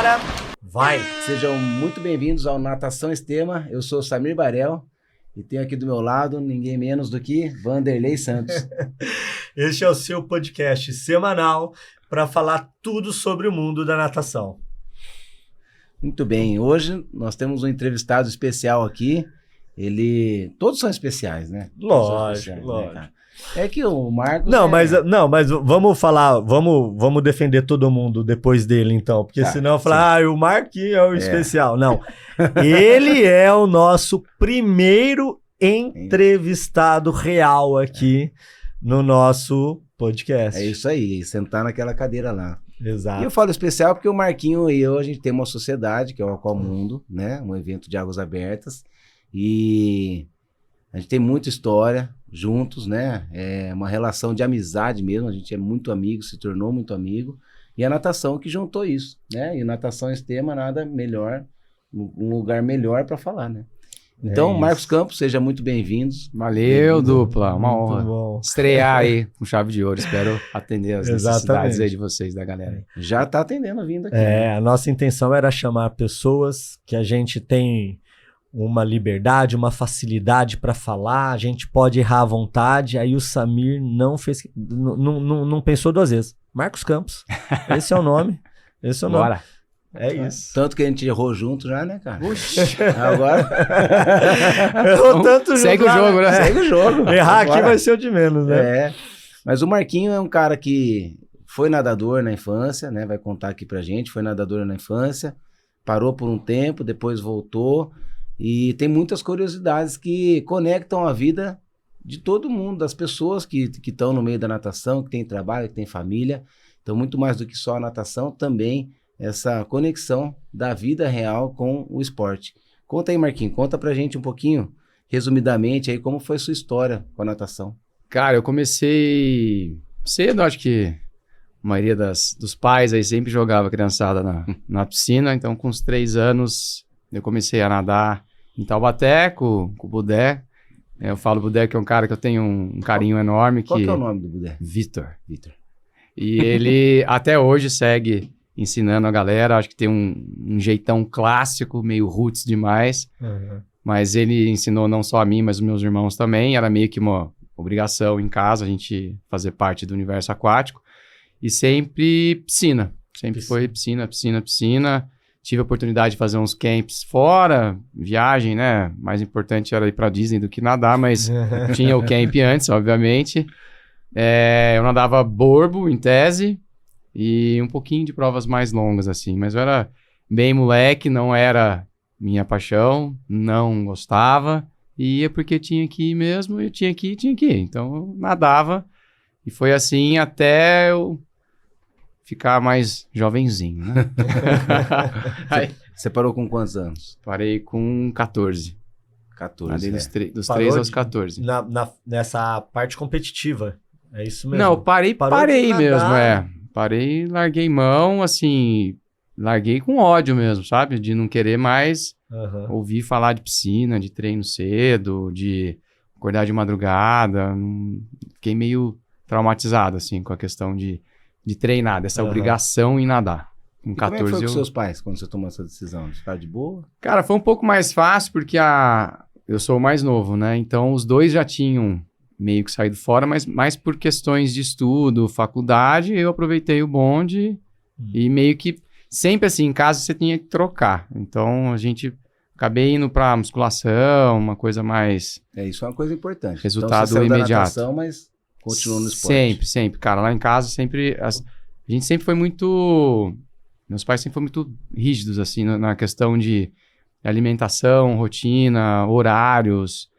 Agora vai! Sejam muito bem-vindos ao Natação Extrema. Eu sou Samir Barel e tenho aqui do meu lado ninguém menos do que Vanderlei Santos. Este é o seu podcast semanal para falar tudo sobre o mundo da natação. Muito bem, hoje nós temos um entrevistado especial aqui. Todos são especiais, né? Lógico. Né, é que o Marcos... Mas vamos falar, vamos defender todo mundo depois dele, então. Porque senão falar, o Marquinhos é o especial. Não, ele é o nosso primeiro entrevistado real aqui no nosso podcast. É isso aí, sentar naquela cadeira lá. Exato. E eu falo especial porque o Marquinho e eu, a gente tem uma sociedade, que é o Aquamundo, né? Um evento de águas abertas. E a gente tem muita história juntos, né? É uma relação de amizade mesmo, a gente é muito amigo, se tornou muito amigo. E a natação que juntou isso, né? E natação extrema, nada melhor, um lugar melhor para falar, né? Então, Marcos Campos, seja muito bem-vindos. Valeu, dupla. Uma Muito honra bom. estrear aí com chave de ouro. Espero atender as necessidades aí de vocês, da galera. Já tá atendendo vindo aqui. A nossa intenção era chamar pessoas que a gente tem uma liberdade, uma facilidade para falar, a gente pode errar à vontade. Aí o Samir não pensou duas vezes. Marcos Campos, esse é o nome. Bora. É isso. Tanto que a gente errou junto já, né, cara? Puxa. Agora... Errou tanto Segue junto, o jogo, né? Segue o jogo. Errar Agora. aqui vai ser o de menos, né? Mas o Marquinho é um cara que foi nadador na infância, né? Vai contar aqui pra gente. Foi nadador na infância, parou por um tempo, depois voltou. E tem muitas curiosidades que conectam a vida de todo mundo, das pessoas que estão no meio da natação, que tem trabalho, que tem família. Então, muito mais do que só a natação, também essa conexão da vida real com o esporte. Conta aí, Marquinhos, conta pra gente um pouquinho, resumidamente, aí como foi sua história com a natação. Cara, eu comecei cedo, acho que a maioria dos pais aí sempre jogava a criançada na piscina, então com uns 3 anos eu comecei a nadar em Taubaté com o Budé. Eu falo Budé que é um cara que eu tenho um carinho enorme. Qual que é o nome do Budé? Vitor. E ele até hoje segue ensinando a galera, acho que tem um jeitão clássico, meio roots demais, mas ele ensinou não só a mim, mas os meus irmãos também, era meio que uma obrigação em casa a gente fazer parte do universo aquático, e sempre piscina, foi piscina, tive a oportunidade de fazer uns camps fora, viagem, né, mais importante era ir pra Disney do que nadar, mas tinha o camp antes, obviamente, eu nadava borbo em tese, e um pouquinho de provas mais longas, assim. Mas eu era bem moleque, não era minha paixão, não gostava. E ia porque tinha que ir mesmo, eu tinha que ir. Então eu nadava. E foi assim até eu ficar mais jovenzinho, né? Você parou com quantos anos? Parei com 14. 14, Nadei dos 3 aos 14. Nessa parte competitiva, é isso mesmo? Não, parei mesmo, Parei, larguei mão, assim, larguei com ódio mesmo, sabe? De não querer mais ouvir falar de piscina, de treino cedo, de acordar de madrugada. Fiquei meio traumatizado, assim, com a questão de treinar, dessa obrigação em nadar. Com 14 como é que foi com seus pais quando você tomou essa decisão? Você ficar de boa? Cara, foi um pouco mais fácil porque eu sou o mais novo, né? Então os dois já tinham meio que saído fora, mas mais por questões de estudo, faculdade, eu aproveitei o bonde e meio que sempre assim, em casa você tinha que trocar. Então a gente acabei indo pra musculação, uma coisa mais... Isso é uma coisa importante. Resultado então, você saiu imediato. Da natação, mas continuou no esporte. Sempre. Cara, lá em casa sempre... A gente sempre foi muito... Meus pais sempre foram muito rígidos, assim, na questão de alimentação, rotina, horários...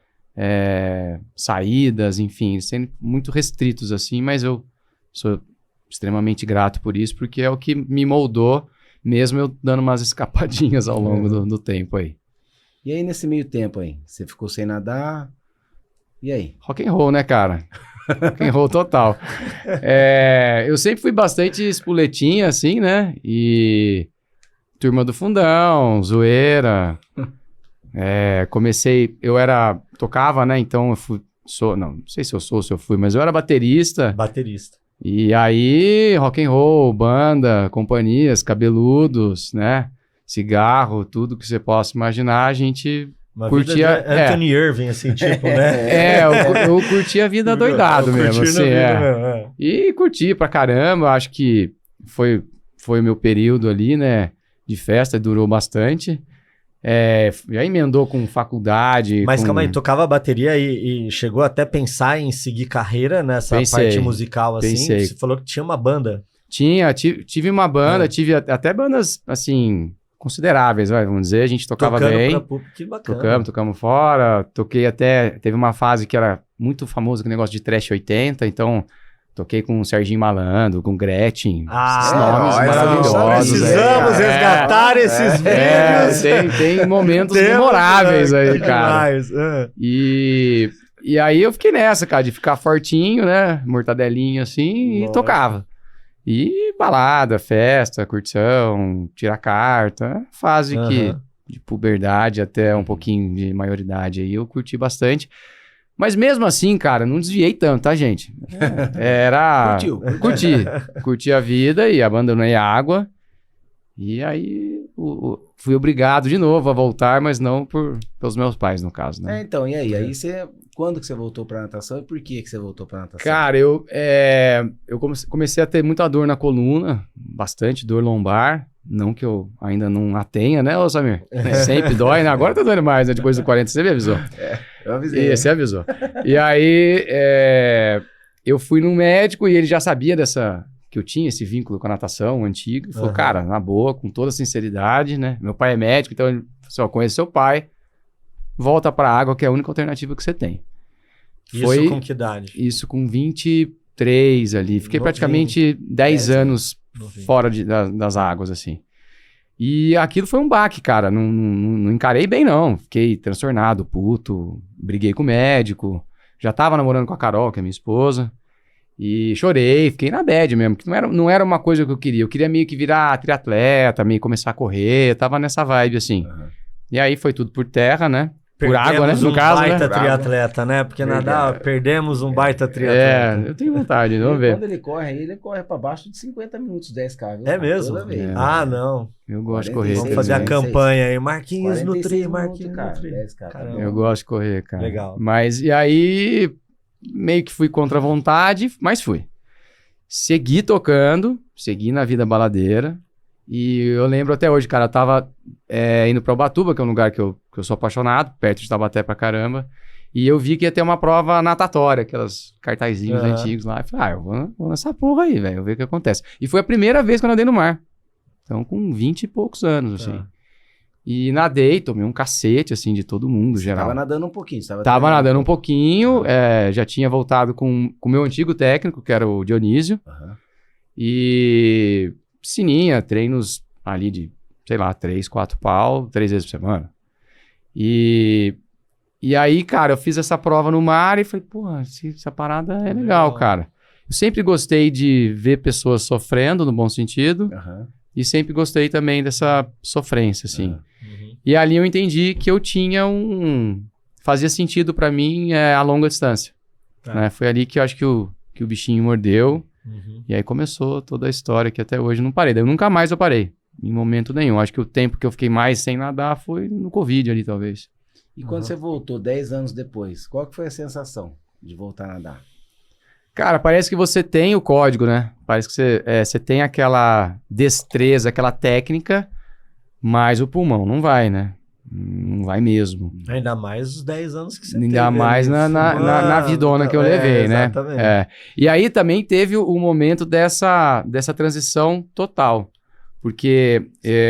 saídas, enfim, sendo muito restritos assim, mas eu sou extremamente grato por isso, porque é o que me moldou, mesmo eu dando umas escapadinhas ao longo do tempo aí. E aí, nesse meio tempo aí, você ficou sem nadar, e aí? Rock and roll, né, cara? Rock and roll total. Eu sempre fui bastante espoletinha, assim, né, e turma do fundão, zoeira... comecei, tocava, né, então eu não sei se eu fui, mas eu era baterista. E aí, rock and roll, banda, companhias, cabeludos, né? Cigarro, tudo que você possa imaginar, a gente curtia... Anthony Irving, assim, tipo, né? Eu curtia a vida doidado mesmo, assim, E curti pra caramba, acho que foi o meu período ali, né? De festa, durou bastante. Já emendou com faculdade. Mas calma aí, tocava bateria e chegou até a pensar em seguir carreira nessa parte musical, assim? Pensei. Você falou que tinha uma banda. Tive uma banda, tive até bandas, assim, consideráveis, vamos dizer. A gente tocava bem. Que bacana. Tocamos fora. Toquei até... Teve uma fase que era muito famosa com o negócio de Trash 80, então... Toquei com o Serginho Malandro, com Gretchen. Esses nomes maravilhosos. Precisamos resgatar esses vídeos. Tem momentos memoráveis aí, cara. E aí eu fiquei nessa, cara, de ficar fortinho, né? Mortadelinho assim, e tocava. E balada, festa, curtição, tirar carta. Fase de puberdade até um pouquinho de maioridade aí, eu curti bastante. Mas mesmo assim, cara, não desviei tanto, tá, gente? Curti a vida e abandonei a água. E aí fui obrigado de novo a voltar, mas não pelos meus pais, no caso, né? Então, e aí? Aí quando que você voltou pra natação e por que você voltou pra natação? Cara, eu comecei a ter muita dor na coluna, bastante dor lombar. Não que eu ainda não a tenha, né, ô Samir? Sempre dói, né? Agora tá doendo mais, né? Depois do 40, você me avisou. Eu avisei. Você avisou. E aí, eu fui num médico e ele já sabia que eu tinha esse vínculo com a natação antigo. E falou, cara, na boa, com toda sinceridade, né? Meu pai é médico, então ele falou, conhece seu pai, volta pra água, que é a única alternativa que você tem. Isso com que idade? Isso com 23 ali. Fiquei praticamente 10 anos fora das águas, assim. E aquilo foi um baque, cara. Não encarei bem, não. Fiquei transtornado, puto. Briguei com o médico. Já tava namorando com a Carol, que é minha esposa. E chorei, fiquei na bad mesmo. Que não era uma coisa que eu queria. Eu queria meio que virar triatleta, meio começar a correr. Eu tava nessa vibe, assim. E aí foi tudo por terra, né? Por água, né? No caso, né? Baita triatleta, né? Porque perdemos um baita triatleta. Eu tenho vontade, vamos ver. Quando ele corre pra baixo de 50 minutos, 10K. Viu? É mesmo? Não. Eu gosto de correr. Vamos fazer a campanha aí. Marquinhos no tri, Marquinhos no tri. Eu gosto de correr, cara. Legal. Mas, e aí, meio que fui contra a vontade, mas fui. Segui tocando, segui na vida baladeira. E eu lembro até hoje, cara, eu tava indo pra Ubatuba, que é um lugar que eu sou apaixonado, perto de Taubaté pra caramba. E eu vi que ia ter uma prova natatória, aquelas cartazinhos antigos lá. Eu falei, eu vou nessa porra aí, velho, ver o que acontece. E foi a primeira vez que eu nadei no mar. Então, com 20 e poucos anos, assim. E nadei, tomei um cacete, assim, de todo mundo, geral. Tava nadando um pouquinho. Tava nadando um pouquinho, já tinha voltado com o meu antigo técnico, que era o Dionísio. E... piscininha, treinos ali de, sei lá, 3, 4 pau, 3 vezes por semana. E aí, cara, eu fiz essa prova no mar e falei, porra, essa parada é legal, cara. Eu sempre gostei de ver pessoas sofrendo, no bom sentido, e sempre gostei também dessa sofrência, assim. E ali eu entendi que eu tinha fazia sentido pra mim a longa distância. Né? Foi ali que eu acho que o bichinho mordeu. E aí começou toda a história que até hoje não parei. Daí eu nunca mais parei, em momento nenhum. Acho que o tempo que eu fiquei mais sem nadar foi no Covid ali, talvez. E quando você voltou 10 anos depois, qual que foi a sensação de voltar a nadar? Cara, parece que você tem o código, né? Parece que você tem aquela destreza, aquela técnica, mas o pulmão não vai, né? Não vai mesmo. Ainda mais os 10 anos que você teve. Ainda mais na vidona que eu levei, né? Exatamente. E aí também teve o momento dessa transição total. Porque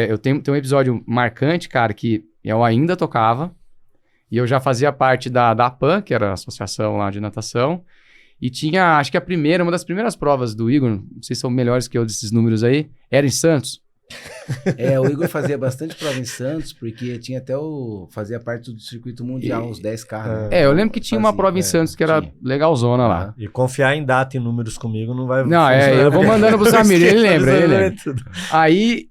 eu tenho um episódio marcante, cara, que eu ainda tocava. E eu já fazia parte da APAN, que era a associação lá de natação. E tinha, acho que uma das primeiras provas do Igor, não sei se são melhores que eu desses números aí, era em Santos. O Igor fazia bastante prova em Santos, porque tinha até fazia parte do circuito mundial, uns 10K. Né? Eu lembro que tinha uma prova em Santos que era legalzona lá. E confiar em data e números comigo não vai... Não, eu vou mandando pro Samir, ele lembra. Aí,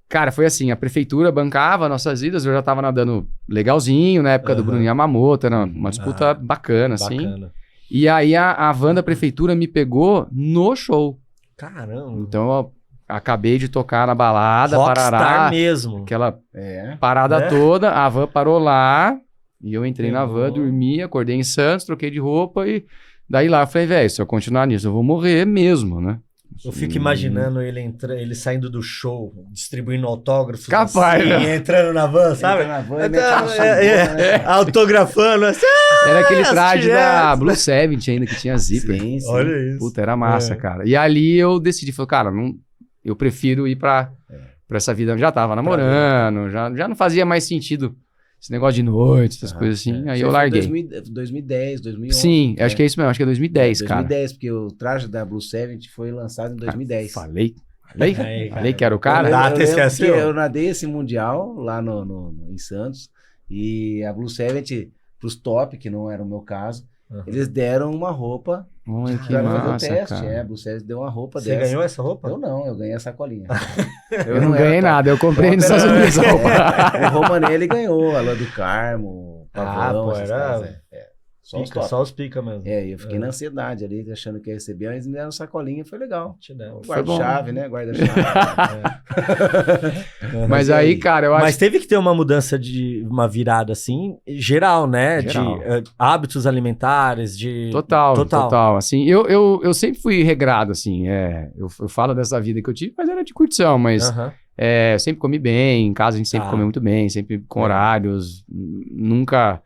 cara, foi assim, a prefeitura bancava nossas idas, eu já tava nadando legalzinho, na época do Bruno Yamamoto, era uma disputa bacana, assim. E aí a van da prefeitura me pegou no show. Caramba. Então eu acabei de tocar na balada, Rockstar Parará, mesmo. aquela parada toda, a van parou lá, e eu entrei na van, dormi, acordei em Santos, troquei de roupa e daí lá eu falei, velho, se eu continuar nisso eu vou morrer mesmo, né? Eu fico imaginando ele saindo do show, distribuindo autógrafos. Capaz, assim, entrando na van, sabe? Entra na van, né? Autografando assim. Era aquele traje da diretas. Blue Seventh ainda, que tinha zíper. Sim, sim. Olha isso. Puta, era massa, cara. E ali eu decidi, falei, cara, eu prefiro ir pra essa vida. Eu já tava namorando, já não fazia mais sentido esse negócio de noite, essas coisas assim. Aí Você eu larguei. 2010, 2011. Sim, acho que é isso mesmo, acho que é 2010, cara. 2010, porque o traje da Blue Seventh foi lançado em 2010. Falei Aí, que era o cara. Data eu esqueceu? lembro que eu nadei esse mundial lá em Santos e a Blue Seventh pros top, que não era o meu caso, eles deram uma roupa Olha que pra fazer o massa, teste. cara. A Blue Seventh deu uma roupa Você dessa. ganhou essa roupa? Eu não, eu ganhei a sacolinha. Eu não ganhei nada, eu comprei nos Estados Unidos a roupa. O Romanelli ganhou, a Lua do Carmo, Pavão, pô, essas era caras, Só os top. Só os pica mesmo. Eu fiquei na ansiedade ali, achando que ia receber, mas me deram sacolinha, foi legal. Te deram. Guarda-chave, né? Guarda-chave. Mas aí, cara, eu acho Mas teve que ter uma mudança uma virada assim, geral, né? Geral. De hábitos alimentares, de... Total. Assim, eu sempre fui regrado, assim. Eu falo dessa vida que eu tive, mas era de curtição, mas eu sempre comi bem, em casa a gente sempre comeu muito bem, sempre com horários, nunca...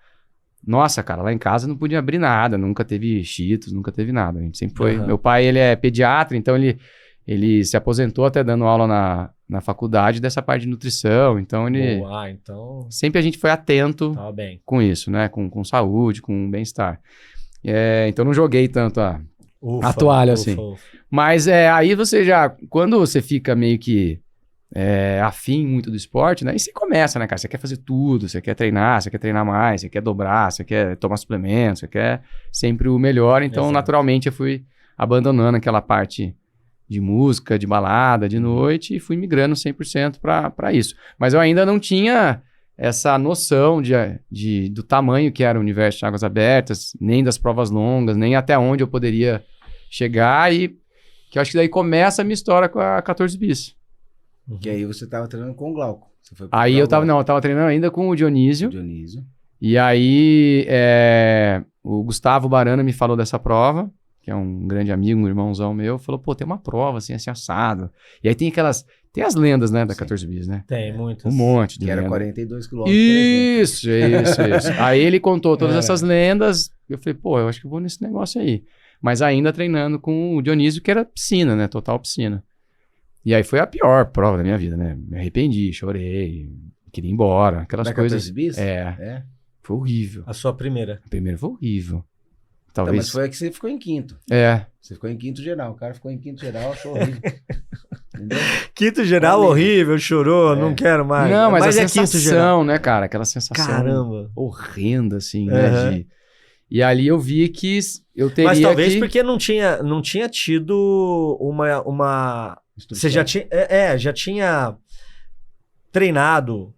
Nossa, cara, lá em casa não podia abrir nada, nunca teve Cheetos, nunca teve nada. A gente sempre foi... Meu pai, ele é pediatra, então ele se aposentou até dando aula na faculdade dessa parte de nutrição, então ele... então... Sempre a gente foi atento com isso, né? Com saúde, com bem-estar. Então não joguei tanto a toalha, assim. Mas aí você já... Quando você fica meio que afim muito do esporte, né? E você começa, né, cara? Você quer fazer tudo, você quer treinar mais, você quer dobrar, você quer tomar suplementos, você quer sempre o melhor. Então, naturalmente, eu fui abandonando aquela parte de música, de balada, de noite, e fui migrando 100% para isso. Mas eu ainda não tinha essa noção do tamanho que era o universo de Águas Abertas, nem das provas longas, nem até onde eu poderia chegar, e que eu acho que daí começa a minha história com a 14 bis. Que aí você tava treinando com o Glauco. Aí eu tava treinando ainda com o Dionísio. E aí o Gustavo Barana me falou dessa prova, que é um grande amigo, um irmãozão meu, falou, pô, tem uma prova assim assado. E aí tem as lendas, né, da 14 bis, né? Tem muitas. Um monte de Que lenda. era 42 quilômetros. Isso. Aí ele contou todas essas lendas, eu falei, pô, eu acho que eu vou nesse negócio aí. Mas ainda treinando com o Dionísio, que era piscina, né, total piscina. E aí foi a pior prova da minha vida, né? Me arrependi, chorei, queria ir embora, aquelas coisas. 14 bis? Foi horrível. A sua primeira? A primeira foi horrível. Então, Talvez... mas foi a que você ficou em quinto. Você ficou em quinto geral. O cara ficou em quinto geral, achou horrível. Entendeu? Quinto geral horrível, chorou, não quero mais. Não, mas a quinto geral, sensação, né, cara? Aquela sensação horrenda, assim, né? E ali eu vi que eu teria Mas talvez que... porque não tinha tido uma... Você já tinha treinado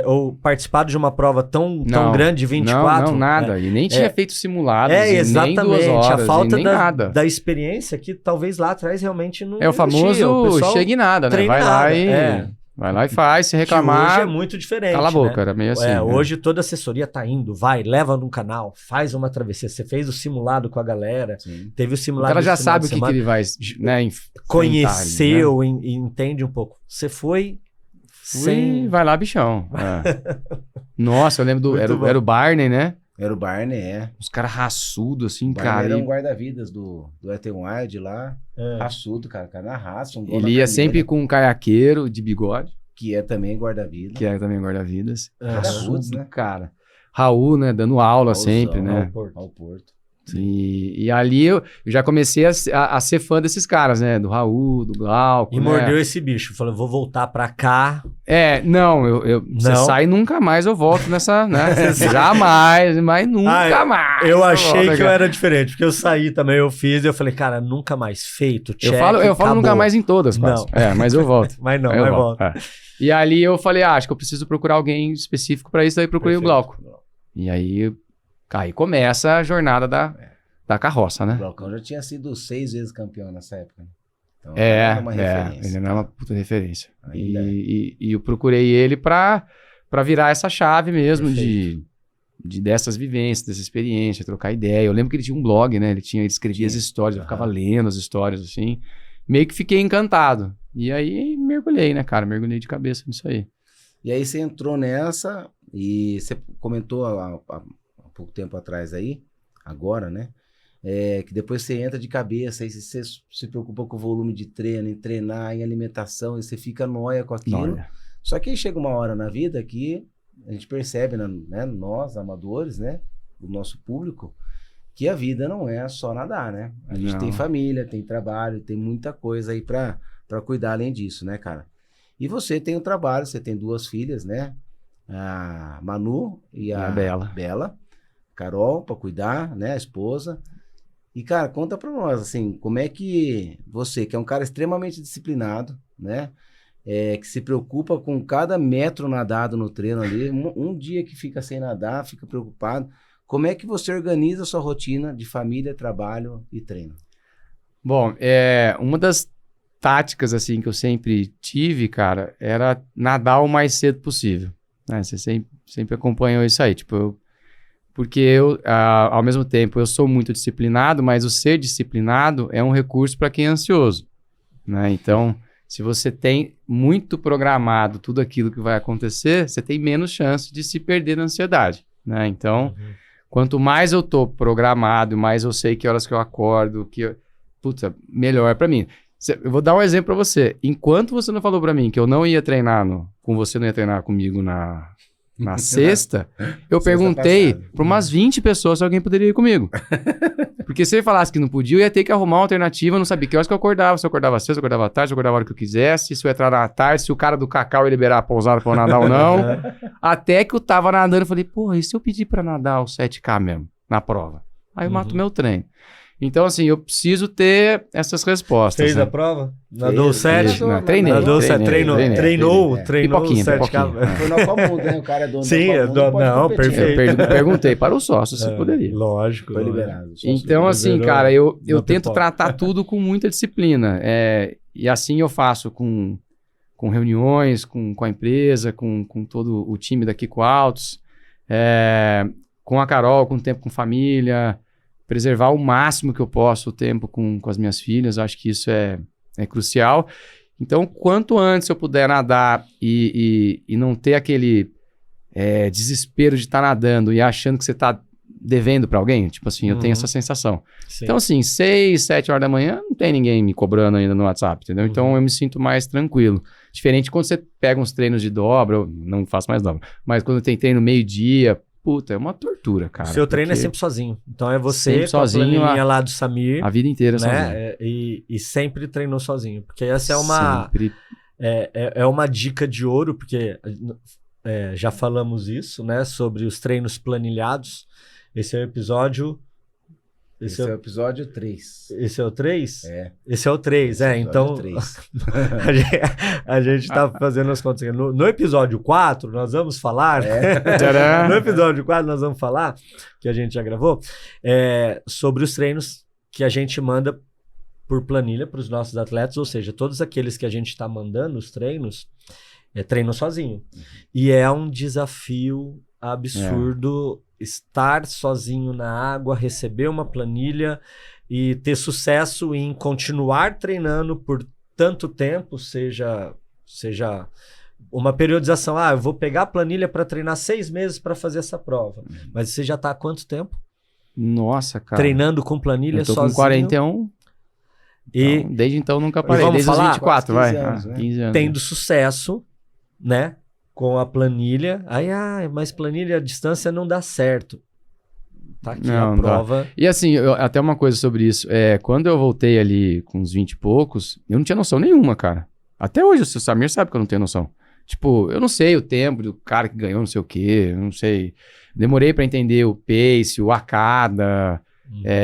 ou participado de uma prova tão grande de 24? Não, nada. E nem tinha feito simulado. Exatamente. Nem 2 horas, a falta nada. da experiência que talvez lá atrás realmente não o famoso chega em nada, né? Vai lá e faz, se reclamar... Que hoje é muito diferente, cala a boca, era meio assim. Hoje toda a assessoria tá indo, leva num canal, faz uma travessia. Você fez o simulado com a galera, teve o simulado... O cara já sabe o que ele vai, né, conheceu, né? E entende um pouco. Você foi... Vai lá, bichão. Nossa, eu lembro era o Barney, né? Era o Barney, Os caras raçudos, assim, cara. Ele era um guarda-vidas do Ethan Wild lá. Raçudo, cara. O cara na raça. Ele ia sempre com um caiaqueiro de bigode. Que é também guarda-vidas. Raçudo, né? cara. Raul, né? Dando aula sempre, né? Ao Porto. E ali eu já comecei a ser fã desses caras, né? Do Raul, do Glauco. E mordeu esse bicho. Falou, vou voltar pra cá. Você sai e nunca mais eu volto nessa, né? Jamais, mas nunca mais. Eu achei que eu era diferente, porque eu saí também, eu fiz, e eu falei, cara, nunca mais feito, check, eu falo nunca mais em todas, quase. Mas eu volto. Mas volto. E ali eu falei, acho que eu preciso procurar alguém específico pra isso, daí procurei o Glauco. E aí começa a jornada da carroça, né? O Blocão já tinha sido 6 vezes campeão nessa época. Né? Então, era uma referência. Ele não é uma puta referência. Ainda E eu procurei ele pra virar essa chave mesmo dessas vivências, dessa experiência, trocar ideia. Eu lembro que ele tinha um blog, né? Ele escrevia as histórias, eu ficava lendo as histórias, assim. Meio que fiquei encantado. E aí mergulhei, né, cara? Mergulhei de cabeça nisso aí. E aí você entrou nessa e você comentou há pouco tempo atrás aí, agora, né? Que depois você entra de cabeça, aí você se preocupa com o volume de treino, em treinar, em alimentação, e você fica nóia com aquilo. Nóia. Só que aí chega uma hora na vida que a gente percebe, né, nós, amadores, né, o nosso público, que a vida não é só nadar, né? A gente tem família, tem trabalho, tem muita coisa aí pra cuidar além disso, né, cara? E você tem um trabalho, você tem 2 filhas, né? A Manu e a Bela. Carol, pra cuidar, né, a esposa. E, cara, conta pra nós, assim, como é que você, que é um cara extremamente disciplinado, né? Que se preocupa com cada metro nadado no treino ali, um dia que fica sem nadar, fica preocupado. Como é que você organiza a sua rotina de família, trabalho e treino? Bom, uma das táticas, assim, que eu sempre tive, cara, era nadar o mais cedo possível. Né? Você sempre acompanhou isso aí, tipo, porque eu, ao mesmo tempo, eu sou muito disciplinado, mas o ser disciplinado é um recurso para quem é ansioso, né? Então, se você tem muito programado tudo aquilo que vai acontecer, você tem menos chance de se perder na ansiedade, né? Então, quanto mais eu tô programado, mais eu sei que horas que eu acordo, melhor para mim. Eu vou dar um exemplo para você. Enquanto você não falou para mim que eu não ia treinar com você, não ia treinar comigo na sexta, eu perguntei para umas 20 pessoas se alguém poderia ir comigo. Porque se ele falasse que não podia, eu ia ter que arrumar uma alternativa, eu não sabia que horas que eu acordava, se eu acordava cedo, se eu acordava tarde, se eu acordava a hora que eu quisesse, se eu ia entrar na tarde, se o cara do Cacau ia liberar a pousada pra eu nadar ou não. Até que eu tava nadando, eu falei, porra, e se eu pedir pra nadar o 7K mesmo, na prova? Aí eu mato meu treino. Então, assim, eu preciso ter essas respostas. Fez né? a prova? Nadou 7? Treinei. Nadou 7, treinou o Pipoquinha. 7K. Foi no Copa Mundo, né? O cara é dono Sim, não, perfeito. Eu perguntei para o sócio se poderia. Lógico. Foi liberado. Então, assim, cara, eu tento tratar tudo com muita disciplina. E assim eu faço com reuniões, com a empresa, com todo o time da Kiko Altos, com a Carol, com tempo com família, preservar o máximo que eu posso o tempo com as minhas filhas. Eu acho que isso é crucial. Então, quanto antes eu puder nadar e não ter aquele desespero de estar nadando e achando que você está devendo para alguém, tipo assim, eu tenho essa sensação. Sim. Então, assim, 6, 7 horas da manhã, não tem ninguém me cobrando ainda no WhatsApp, entendeu? Então, eu me sinto mais tranquilo. Diferente quando você pega uns treinos de dobra, eu não faço mais dobra, mas quando tem treino meio-dia, puta, é uma tortura, cara. O seu treino é sempre sozinho. Então é você sempre sozinho, a planilhinha lá do Samir. A vida inteira né? sozinho. E sempre treinou sozinho. Porque essa é uma... É uma dica de ouro, porque já falamos isso, né? Sobre os treinos planilhados. Esse é o episódio... Esse é o episódio 3. Esse é o 3? É. Esse é o 3, então 3. a gente tá fazendo as contas aqui. No episódio 4, nós vamos falar... No episódio 4, nós vamos falar, que a gente já gravou, sobre os treinos que a gente manda por planilha para os nossos atletas, ou seja, todos aqueles que a gente está mandando os treinos, treinam sozinho. E é um desafio absurdo estar sozinho na água, receber uma planilha e ter sucesso em continuar treinando por tanto tempo, seja uma periodização. Eu vou pegar a planilha para treinar 6 meses para fazer essa prova. Mas você já está há quanto tempo? Nossa, cara. Treinando com planilha sozinho. Eu tô com 41. Então, desde então nunca parei. Desde os 24, vai. Anos, né? 15 anos. Tendo sucesso, né? Com a planilha. Mas planilha à distância não dá certo. Tá aqui a prova. Dá. E assim, até uma coisa sobre isso. Quando eu voltei ali com uns 20 e poucos, eu não tinha noção nenhuma, cara. Até hoje, o Samir sabe que eu não tenho noção. Tipo, eu não sei o tempo do cara que ganhou não sei o quê, eu não sei. Demorei pra entender o pace, o Akada.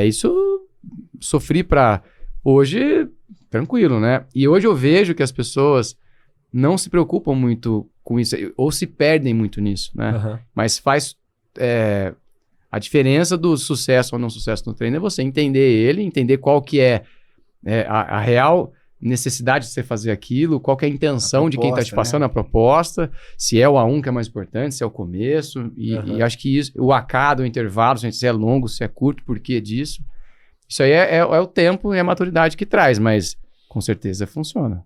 Isso sofri pra... Hoje, tranquilo, né? E hoje eu vejo que as pessoas não se preocupam muito com isso, ou se perdem muito nisso, né? Mas faz A diferença do sucesso ou não sucesso no treino é você entender ele, entender qual que é a real necessidade de você fazer aquilo, qual que é a intenção de quem está te passando, né? A proposta, se é o A1 que é mais importante, se é o começo, e acho que isso, o AK, o intervalo, se é longo, se é curto, por que disso? Isso aí é o tempo e a maturidade que traz, mas com certeza funciona.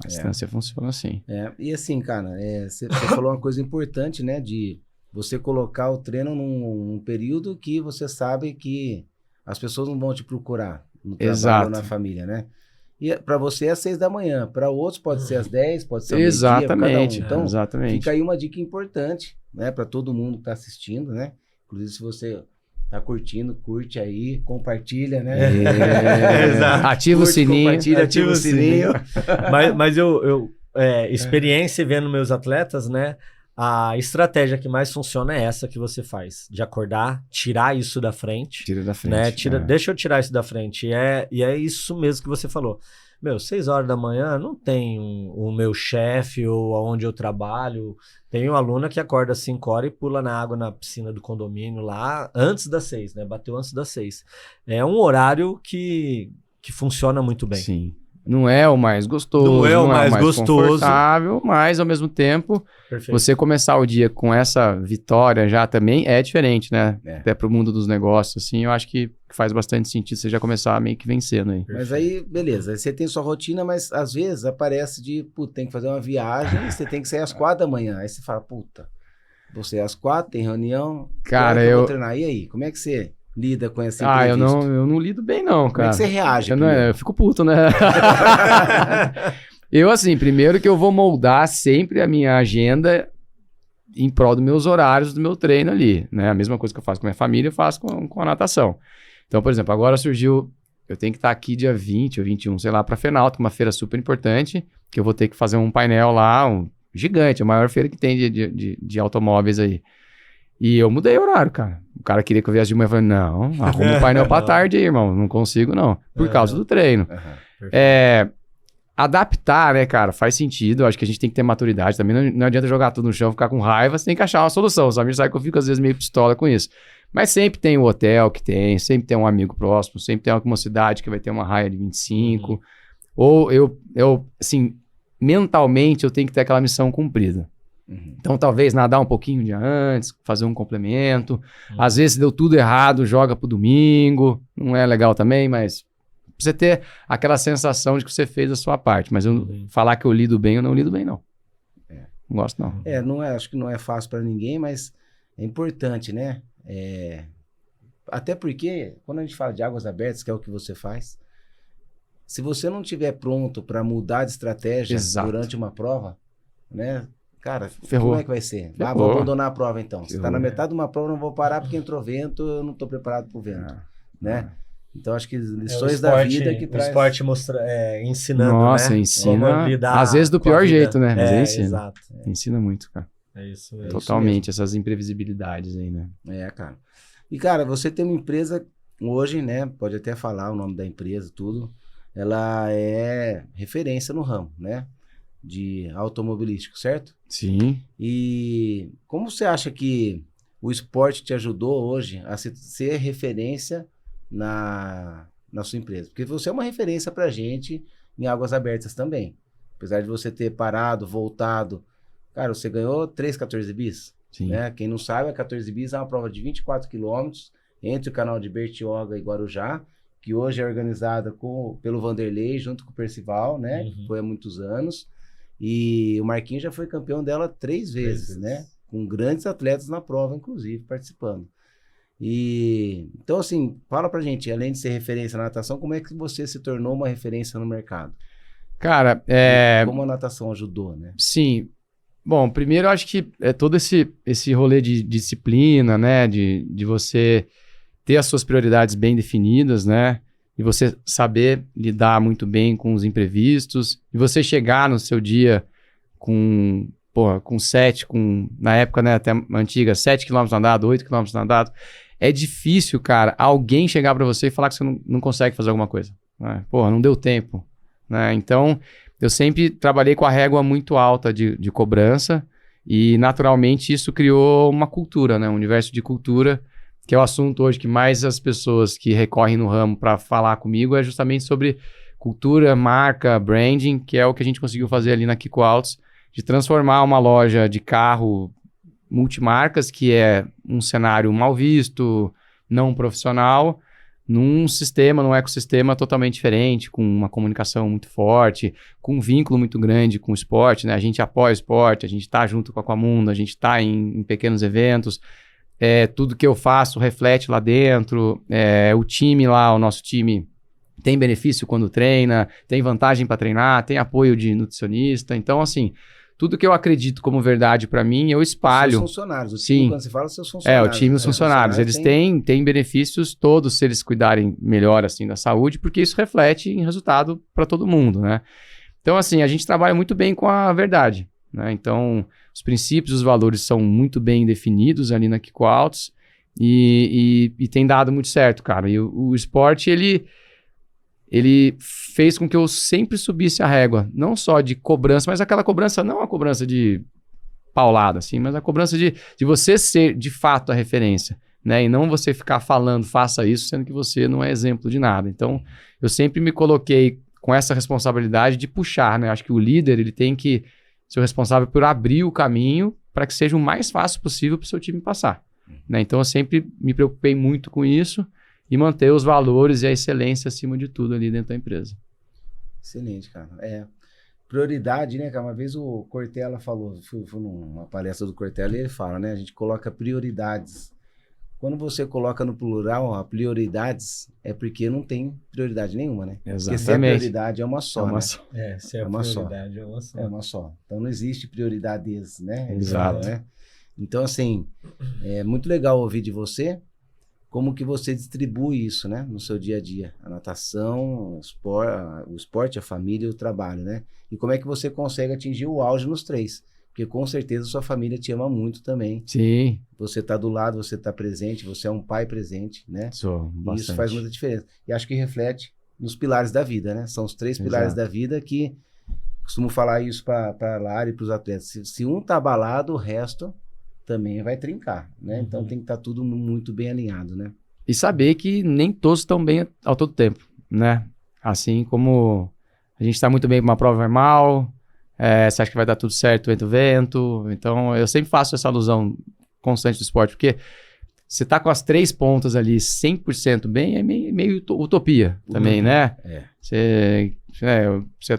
A distância funciona assim. E assim, cara, você falou uma coisa importante, né, de você colocar o treino num período que você sabe que as pessoas não vão te procurar no trabalho ou na família, né? E para você é às 6 da manhã, para outros pode ser às 10, pode ser ao meio-dia, cada um. Então, fica aí uma dica importante, né, para todo mundo que está assistindo, né? Inclusive, se você tá curtindo, curte aí, compartilha, né? Ativa o sininho. Compartilha, ativa o sininho. Mas experiência vendo meus atletas, né? A estratégia que mais funciona é essa que você faz, de acordar, tirar isso da frente. Tira da frente. Né? Deixa eu tirar isso da frente. E é isso mesmo que você falou. 6 horas da manhã não tem o meu chefe ou onde eu trabalho. Tem uma aluna que acorda às 5 horas e pula na água na piscina do condomínio lá antes das 6, né? Bateu antes das 6. É um horário que funciona muito bem. Sim. Não é o mais gostoso, não é o mais confortável, mas ao mesmo tempo, você começar o dia com essa vitória já também é diferente, né? Até pro mundo dos negócios, assim, eu acho que faz bastante sentido você já começar meio que vencendo aí. Mas aí, beleza, aí você tem sua rotina, mas às vezes aparece tem que fazer uma viagem e você tem que sair às 4 da manhã. Aí você fala, você às 4, tem reunião, cara, eu vou treinar. E aí, como é que você lida com esse imprevisto? Eu não lido bem não, cara. Como é que você reage? Eu fico puto, né? Eu, assim, primeiro que eu vou moldar sempre a minha agenda em prol dos meus horários do meu treino ali, né? A mesma coisa que eu faço com a minha família, eu faço com a natação. Então, por exemplo, agora surgiu, eu tenho que estar aqui dia 20 ou 21, sei lá, para a Fenalta, uma feira super importante, que eu vou ter que fazer um painel lá, gigante, a maior feira que tem de automóveis aí. E eu mudei o horário, cara. O cara queria que eu viesse de manhã. Eu falei, não, arruma o painel pra tarde aí, irmão. Não consigo, não. Por causa do treino. Adaptar, né, cara, faz sentido. Eu acho que a gente tem que ter maturidade. Também não adianta jogar tudo no chão, ficar com raiva. Você tem que achar uma solução. O Samir sabe que eu fico, às vezes, meio pistola com isso. Mas sempre tem o hotel sempre tem um amigo próximo, sempre tem alguma cidade que vai ter uma raia de 25. Ou eu, assim, mentalmente eu tenho que ter aquela missão cumprida. Então, talvez nadar um pouquinho um dia antes, fazer um complemento. Às vezes, deu tudo errado, joga pro domingo. Não é legal também, mas você ter aquela sensação de que você fez a sua parte. Mas falar que eu lido bem, eu não lido bem, não. Não gosto, não. Acho que não é fácil para ninguém, mas é importante, né? Até porque, quando a gente fala de águas abertas, que é o que você faz, se você não estiver pronto para mudar de estratégia durante uma prova, né? Cara, Ferrou. Como é que vai ser? Vou abandonar a prova então. Você está na metade de uma prova, não vou parar porque entrou vento, eu não estou preparado para o vento, né? Então, acho que lições da vida que traz... O esporte ensinando, Nossa, né? ensina, às vezes do pior jeito, né? Mas ensina. Exato. Ensina muito, cara. É isso. Totalmente, essas imprevisibilidades aí, né? Cara. E, cara, você tem uma empresa hoje, né? Pode até falar o nome da empresa, tudo. Ela é referência no ramo, né? De automobilístico, certo? Sim. E como você acha que o esporte te ajudou hoje a ser referência na sua empresa? Porque você é uma referência pra gente em águas abertas também. Apesar de você ter parado, voltado. Cara, você ganhou 3 14 bis. Sim. Né? Quem não sabe, a 14 bis é uma prova de 24 quilômetros entre o canal de Bertioga e Guarujá, que hoje é organizada pelo Vanderlei, junto com o Percival, né? Foi há muitos anos. E o Marquinhos já foi campeão dela 3 vezes, né? Com grandes atletas na prova, inclusive, participando. E então, assim, fala pra gente, além de ser referência na natação, como é que você se tornou uma referência no mercado? Cara, como a natação ajudou, né? Sim. Bom, primeiro eu acho que é todo esse rolê de disciplina, né? De você ter as suas prioridades bem definidas, né? E você saber lidar muito bem com os imprevistos, e você chegar no seu dia com 7, na época, né, até antiga, 7 km nadado, 8 km nadado. É difícil, cara, alguém chegar pra você e falar que você não consegue fazer alguma coisa. Né? Não deu tempo. Né? Então, eu sempre trabalhei com a régua muito alta de cobrança, e naturalmente isso criou uma cultura, né? Um universo de cultura que é o assunto hoje que mais as pessoas que recorrem no ramo para falar comigo, é justamente sobre cultura, marca, branding, que é o que a gente conseguiu fazer ali na Kiko Autos, de transformar uma loja de carro multimarcas, que é um cenário mal visto, não profissional, num sistema, num ecossistema totalmente diferente, com uma comunicação muito forte, com um vínculo muito grande com o esporte, né? A gente apoia o esporte, a gente está junto com a Aquamundo, a gente está em pequenos eventos, tudo que eu faço reflete lá dentro, o time lá, o nosso time tem benefício quando treina, tem vantagem para treinar, tem apoio de nutricionista, então assim, tudo que eu acredito como verdade para mim, eu espalho. Seus funcionários, o time, Sim. Quando você fala, seus funcionários. O time e os funcionários. Eles têm benefícios todos se eles cuidarem melhor, assim, da saúde, porque isso reflete em resultado para todo mundo, né? Então, assim, a gente trabalha muito bem com a verdade, né? Então, os princípios, os valores são muito bem definidos ali na Kiko Autos e tem dado muito certo, cara. E o esporte, ele fez com que eu sempre subisse a régua, não só de cobrança, mas aquela cobrança, não a cobrança de paulada, assim, mas a cobrança de você ser, de fato, a referência, né? E não você ficar falando, faça isso, sendo que você não é exemplo de nada. Então, eu sempre me coloquei com essa responsabilidade de puxar, né? Acho que o líder, ele tem que ser o responsável por abrir o caminho para que seja o mais fácil possível para o seu time passar, né? Então, eu sempre me preocupei muito com isso, e manter os valores e a excelência acima de tudo ali dentro da empresa. Excelente, cara. Prioridade, né, cara? Uma vez o Cortella falou, fui numa palestra do Cortella e ele fala, né? A gente coloca prioridades. Quando você coloca no plural, prioridades, é porque não tem prioridade nenhuma, né? Exatamente. Porque se a prioridade é uma só, né? Se a é uma prioridade só. é uma só. É uma só. Então não existe prioridades, né? Exato. Né? Então, assim, é muito legal ouvir de você como que você distribui isso, né, no seu dia a dia, a natação, o esporte, a família e o trabalho, né, e como é que você consegue atingir o auge nos três, porque com certeza sua família te ama muito também. Sim. Você tá do lado, você tá presente, você é um pai presente, né, Bastante. e isso faz muita diferença, e acho que reflete nos pilares da vida, né, são os 3 pilares da vida que, costumo falar isso para a Lari e para os atletas, se um tá abalado, o resto também vai trincar, né? Então tem que estar tudo muito bem alinhado, né? E saber que nem todos estão bem ao todo tempo, né? Assim como a gente está muito bem para uma prova, vai mal, você acha que vai dar tudo certo, entra o vento. Então eu sempre faço essa alusão constante do esporte, porque você tá com as 3 pontas ali 100% bem, é meio utopia também, né?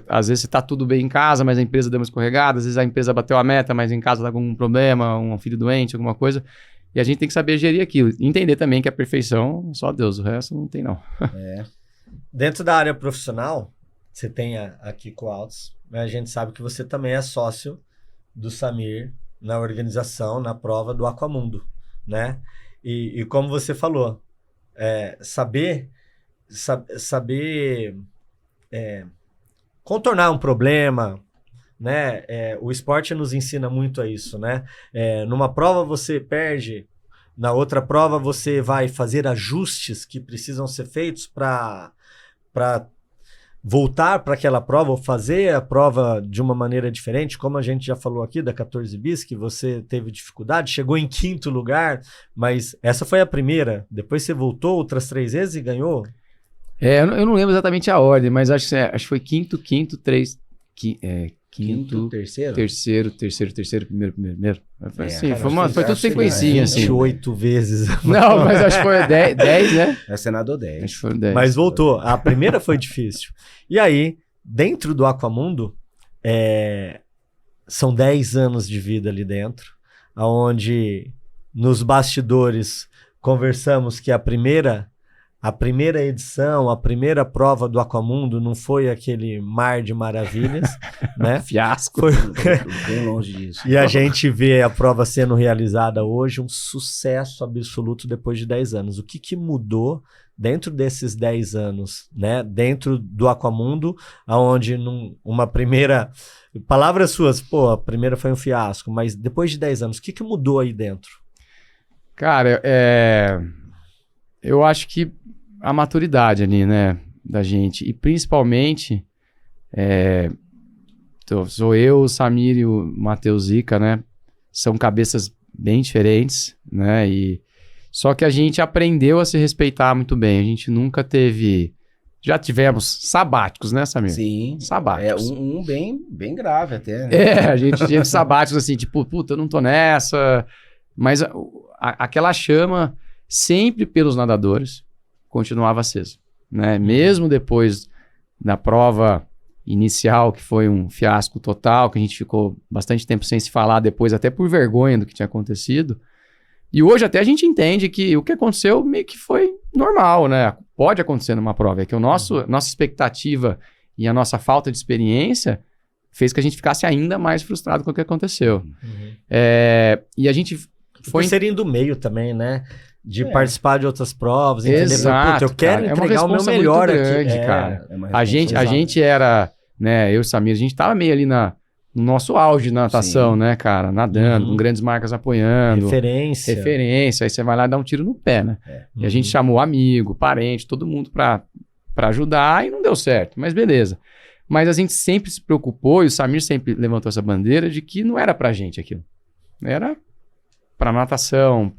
Às vezes você tá tudo bem em casa, mas a empresa deu uma escorregada, às vezes a empresa bateu a meta, mas em casa tá com algum problema, um filho doente, alguma coisa. E a gente tem que saber gerir aquilo. Entender também que a perfeição, só Deus, o resto não tem não. Dentro da área profissional, você tem a Kiko Autos, mas a gente sabe que você também é sócio do Samir na organização, na prova do Aquamundo, né? E como você falou, saber contornar um problema, né? O esporte nos ensina muito a isso, né? Numa prova você perde, na outra prova você vai fazer ajustes que precisam ser feitos para voltar para aquela prova ou fazer a prova de uma maneira diferente, como a gente já falou aqui da 14 bis, que você teve dificuldade, chegou em 5º lugar, mas essa foi a primeira, depois você voltou outras 3 vezes e ganhou? Eu não lembro exatamente a ordem, mas acho que foi quinto, terceiro, primeiro. Foi tudo sequencinha, assim. 28 vezes. Não, mas acho que foi 10, né? É senador 10. Acho que foi 10. Mas voltou. A primeira foi difícil. E aí, dentro do Aquamundo, são 10 anos de vida ali dentro, onde nos bastidores conversamos que a primeira edição, a primeira prova do Aquamundo não foi aquele mar de maravilhas, né? Fiasco. Foi... Bem longe disso. E a gente vê a prova sendo realizada hoje, um sucesso absoluto depois de 10 anos. O que mudou dentro desses 10 anos, né? Dentro do Aquamundo, onde uma primeira... Palavras suas, a primeira foi um fiasco, mas depois de 10 anos, o que mudou aí dentro? Cara, eu acho que a maturidade ali, né, da gente, e principalmente sou eu, o Samir e o Matheus Zica, né, são cabeças bem diferentes, né, e Só que a gente aprendeu a se respeitar muito bem. A gente nunca teve... Já tivemos sabáticos, né, Samir? Sim. Sabáticos. Um bem grave até, né? A gente tinha sabáticos assim, tipo, puta, eu não tô nessa. Mas aquela chama, sempre pelos nadadores, continuava acesa, né? Mesmo depois da prova inicial, que foi um fiasco total, que a gente ficou bastante tempo sem se falar depois, até por vergonha do que tinha acontecido. E hoje até a gente entende que o que aconteceu meio que foi normal, né? Pode acontecer numa prova. É que nossa expectativa e a nossa falta de experiência fez que a gente ficasse ainda mais frustrado com o que aconteceu. E a gente foi... Por serem do meio também, né? De participar de outras provas, entender? Exato, eu quero cara, entregar o meu melhor grande, aqui. Cara. A gente era, né? Eu e o Samir, a gente tava meio ali no nosso auge de natação, né, cara? Nadando, com grandes marcas apoiando. Referência. Aí você vai lá e dá um tiro no pé, né? E a gente chamou amigo, parente, todo mundo pra ajudar e não deu certo. Mas beleza. Mas a gente sempre se preocupou e o Samir sempre levantou essa bandeira de que não era pra gente aquilo. Era pra natação,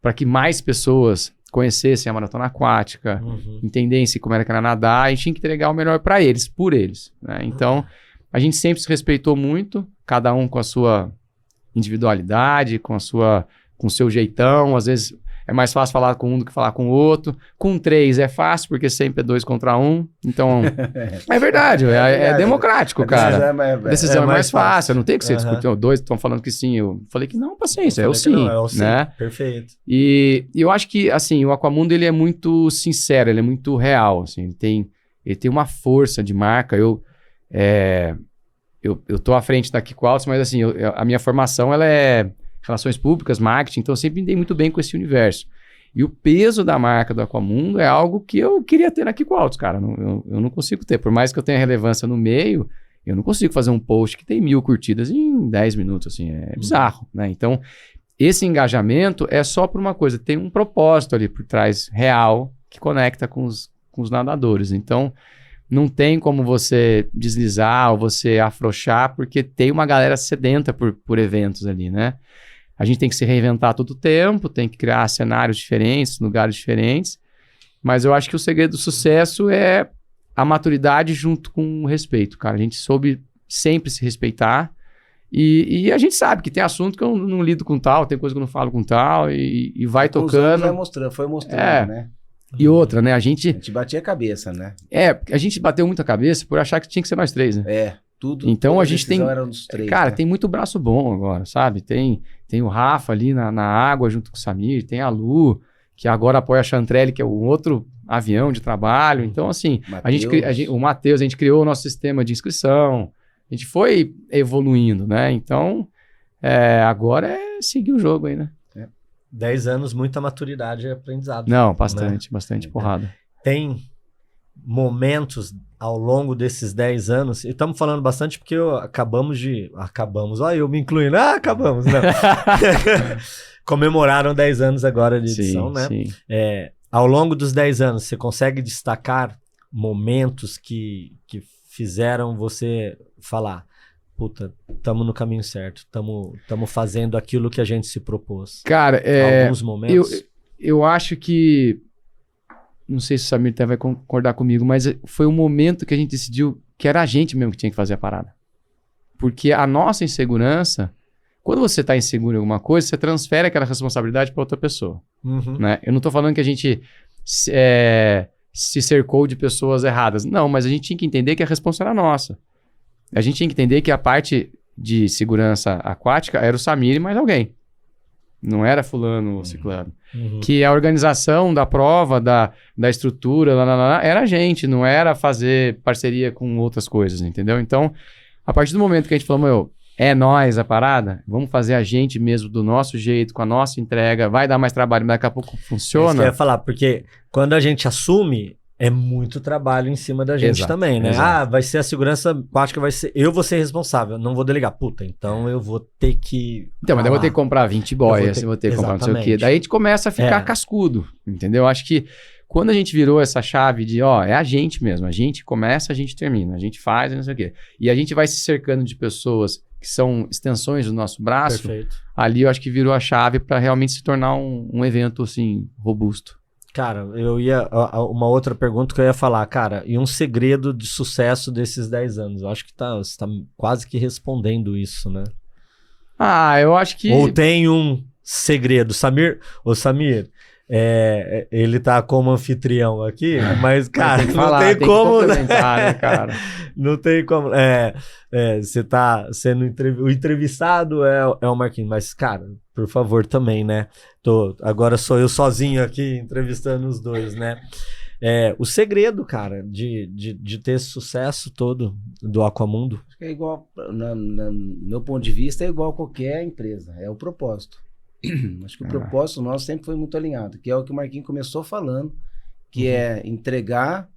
pra que mais pessoas conhecessem a maratona aquática, entendessem como era que era nadar, a gente tinha que entregar o melhor pra eles, por eles, né? Então... A gente sempre se respeitou muito, cada um com a sua individualidade, com o seu jeitão. Às vezes é mais fácil falar com um do que falar com o outro. Com 3 é fácil, porque sempre é 2 contra 1. Então, é verdade, é democrático, cara. A decisão é mais fácil, não tem que ser discutir. Dois estão falando que sim, eu falei que não, paciência, é o sim, né? Perfeito. E eu acho que, assim, o Aquamundo, ele é muito sincero, ele é muito real, assim, ele tem uma força de marca. Eu tô à frente da Kiko Altos, mas assim, a minha formação ela é relações públicas, marketing, então eu sempre me dei muito bem com esse universo. E o peso da marca do Aquamundo é algo que eu queria ter na Kiko Altos, cara. Eu não consigo ter. Por mais que eu tenha relevância no meio, eu não consigo fazer um post que tem 1000 curtidas em 10 minutos, assim, é bizarro, né? Então, esse engajamento é só por uma coisa, tem um propósito ali por trás real que conecta com os nadadores. Então, não tem como você deslizar ou você afrouxar, porque tem uma galera sedenta por eventos ali, né? A gente tem que se reinventar todo o tempo, tem que criar cenários diferentes, lugares diferentes, mas eu acho que o segredo do sucesso é a maturidade junto com o respeito, cara. A gente soube sempre se respeitar e a gente sabe que tem assunto que eu não lido com tal, tem coisa que eu não falo com tal e vai tocando. Foi mostrando, né? E outra, né? A gente batia a cabeça, né? A gente bateu muito a cabeça por achar que tinha que ser nós 3, né? Tudo. Então a gente tem. Era dos 3, cara, né? tem muito braço bom agora, sabe? Tem o Rafa ali na água junto com o Samir, tem a Lu, que agora apoia a Chantrelli, que é um outro avião de trabalho. Então, assim, o Matheus, a gente criou o nosso sistema de inscrição, a gente foi evoluindo, né? Então, agora é seguir o jogo aí, né? 10 anos, muita maturidade e aprendizado. Não, bastante porrada. Tem momentos ao longo desses 10 anos, e estamos falando bastante porque acabamos, olha eu me incluindo, acabamos, né? Comemoraram 10 anos agora de edição, né? Sim. Ao longo dos 10 anos, você consegue destacar momentos que fizeram você falar, puta, estamos no caminho certo, estamos fazendo aquilo que a gente se propôs. Cara, alguns momentos. Eu acho que, não sei se o Samir até vai concordar comigo, mas foi um momento que a gente decidiu que era a gente mesmo que tinha que fazer a parada. Porque a nossa insegurança, quando você está inseguro em alguma coisa, você transfere aquela responsabilidade para outra pessoa. Né? Eu não estou falando que a gente se cercou de pessoas erradas. Não, mas a gente tinha que entender que a responsa era nossa. A gente tinha que entender que a parte de segurança aquática era o Samir e mais alguém. Não era fulano ou ciclano. Que a organização da prova, da estrutura, era a gente, não era fazer parceria com outras coisas, entendeu? Então, a partir do momento que a gente falou, é nós a parada, vamos fazer a gente mesmo do nosso jeito, com a nossa entrega, vai dar mais trabalho, mas daqui a pouco funciona. Isso que eu ia falar, porque quando a gente assume, é muito trabalho em cima da gente também, né? Exato. Vai ser a segurança aquática, eu vou ser responsável, não vou delegar. Puta, então eu vou ter que... Então, mas daí eu vou ter que comprar 20 boias, eu vou ter que comprar não sei o quê. Daí a gente começa a ficar cascudo, entendeu? Acho que quando a gente virou essa chave de, é a gente mesmo, a gente começa, a gente termina, a gente faz, não sei o quê. E a gente vai se cercando de pessoas que são extensões do nosso braço, Perfeito. ali eu acho que virou a chave para realmente se tornar um evento, assim, robusto. Cara, uma outra pergunta que eu ia falar, cara, e um segredo de sucesso desses 10 anos? Eu acho que você tá quase que respondendo isso, né? Eu acho que... Ou tem um segredo? Samir, ele tá como anfitrião aqui, mas, cara, não tem como, né? Cara? Não tem como. Você tá sendo o entrevistado é o Marquinhos, mas, cara, por favor, também, né? Agora sou eu sozinho aqui entrevistando os dois, né? O segredo, cara, de ter esse sucesso todo do Aquamundo. Acho que é igual, no meu ponto de vista, é igual a qualquer empresa, é o propósito. Acho que o propósito nosso sempre foi muito alinhado, que é o que o Marquinhos começou falando, que é entregar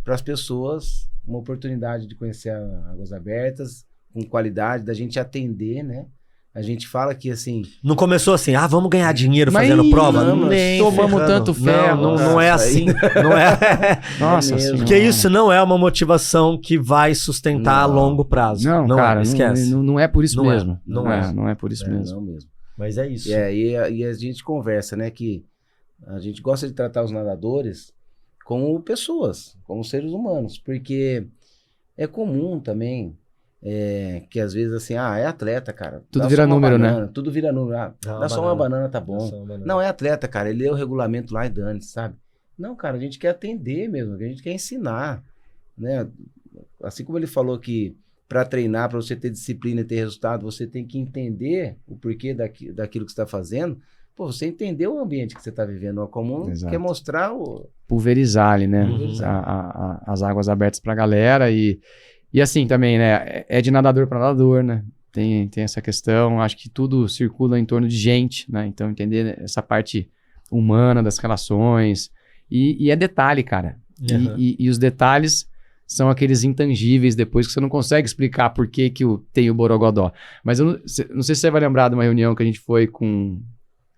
para as pessoas uma oportunidade de conhecer Águas Abertas, com qualidade, da gente atender, né? A gente fala que assim... Não começou assim, vamos ganhar dinheiro fazendo prova? Não, tomamos tanto ferro. Não é assim. Não é. Nossa senhora. Porque isso não é uma motivação que vai sustentar a longo prazo. Não, cara, esquece. Não é por isso mesmo. Não é por isso mesmo. Não mesmo. Mas é isso. E a gente conversa, né, que a gente gosta de tratar os nadadores como pessoas, como seres humanos, porque é comum também que às vezes assim, é atleta, cara. Tudo vira número, banana, né? Tudo vira número. Dá só uma banana, tá bom. Não, é atleta, cara. Ele lê o regulamento lá e dane, sabe? Não, cara, a gente quer atender mesmo, a gente quer ensinar, né? Assim como ele falou que para treinar, para você ter disciplina e ter resultado, você tem que entender o porquê daquilo que você está fazendo. Pô, você entendeu o ambiente que você está vivendo. O Aquamundo quer mostrar pulverizar ali, né? As águas abertas para a galera e assim também, né? É de nadador para nadador, né? Tem essa questão. Acho que tudo circula em torno de gente, né? Então, entender essa parte humana das relações. E é detalhe, cara. E os detalhes são aqueles intangíveis depois que você não consegue explicar por que tem o Borogodó. Mas eu não sei se você vai lembrar de uma reunião que a gente foi com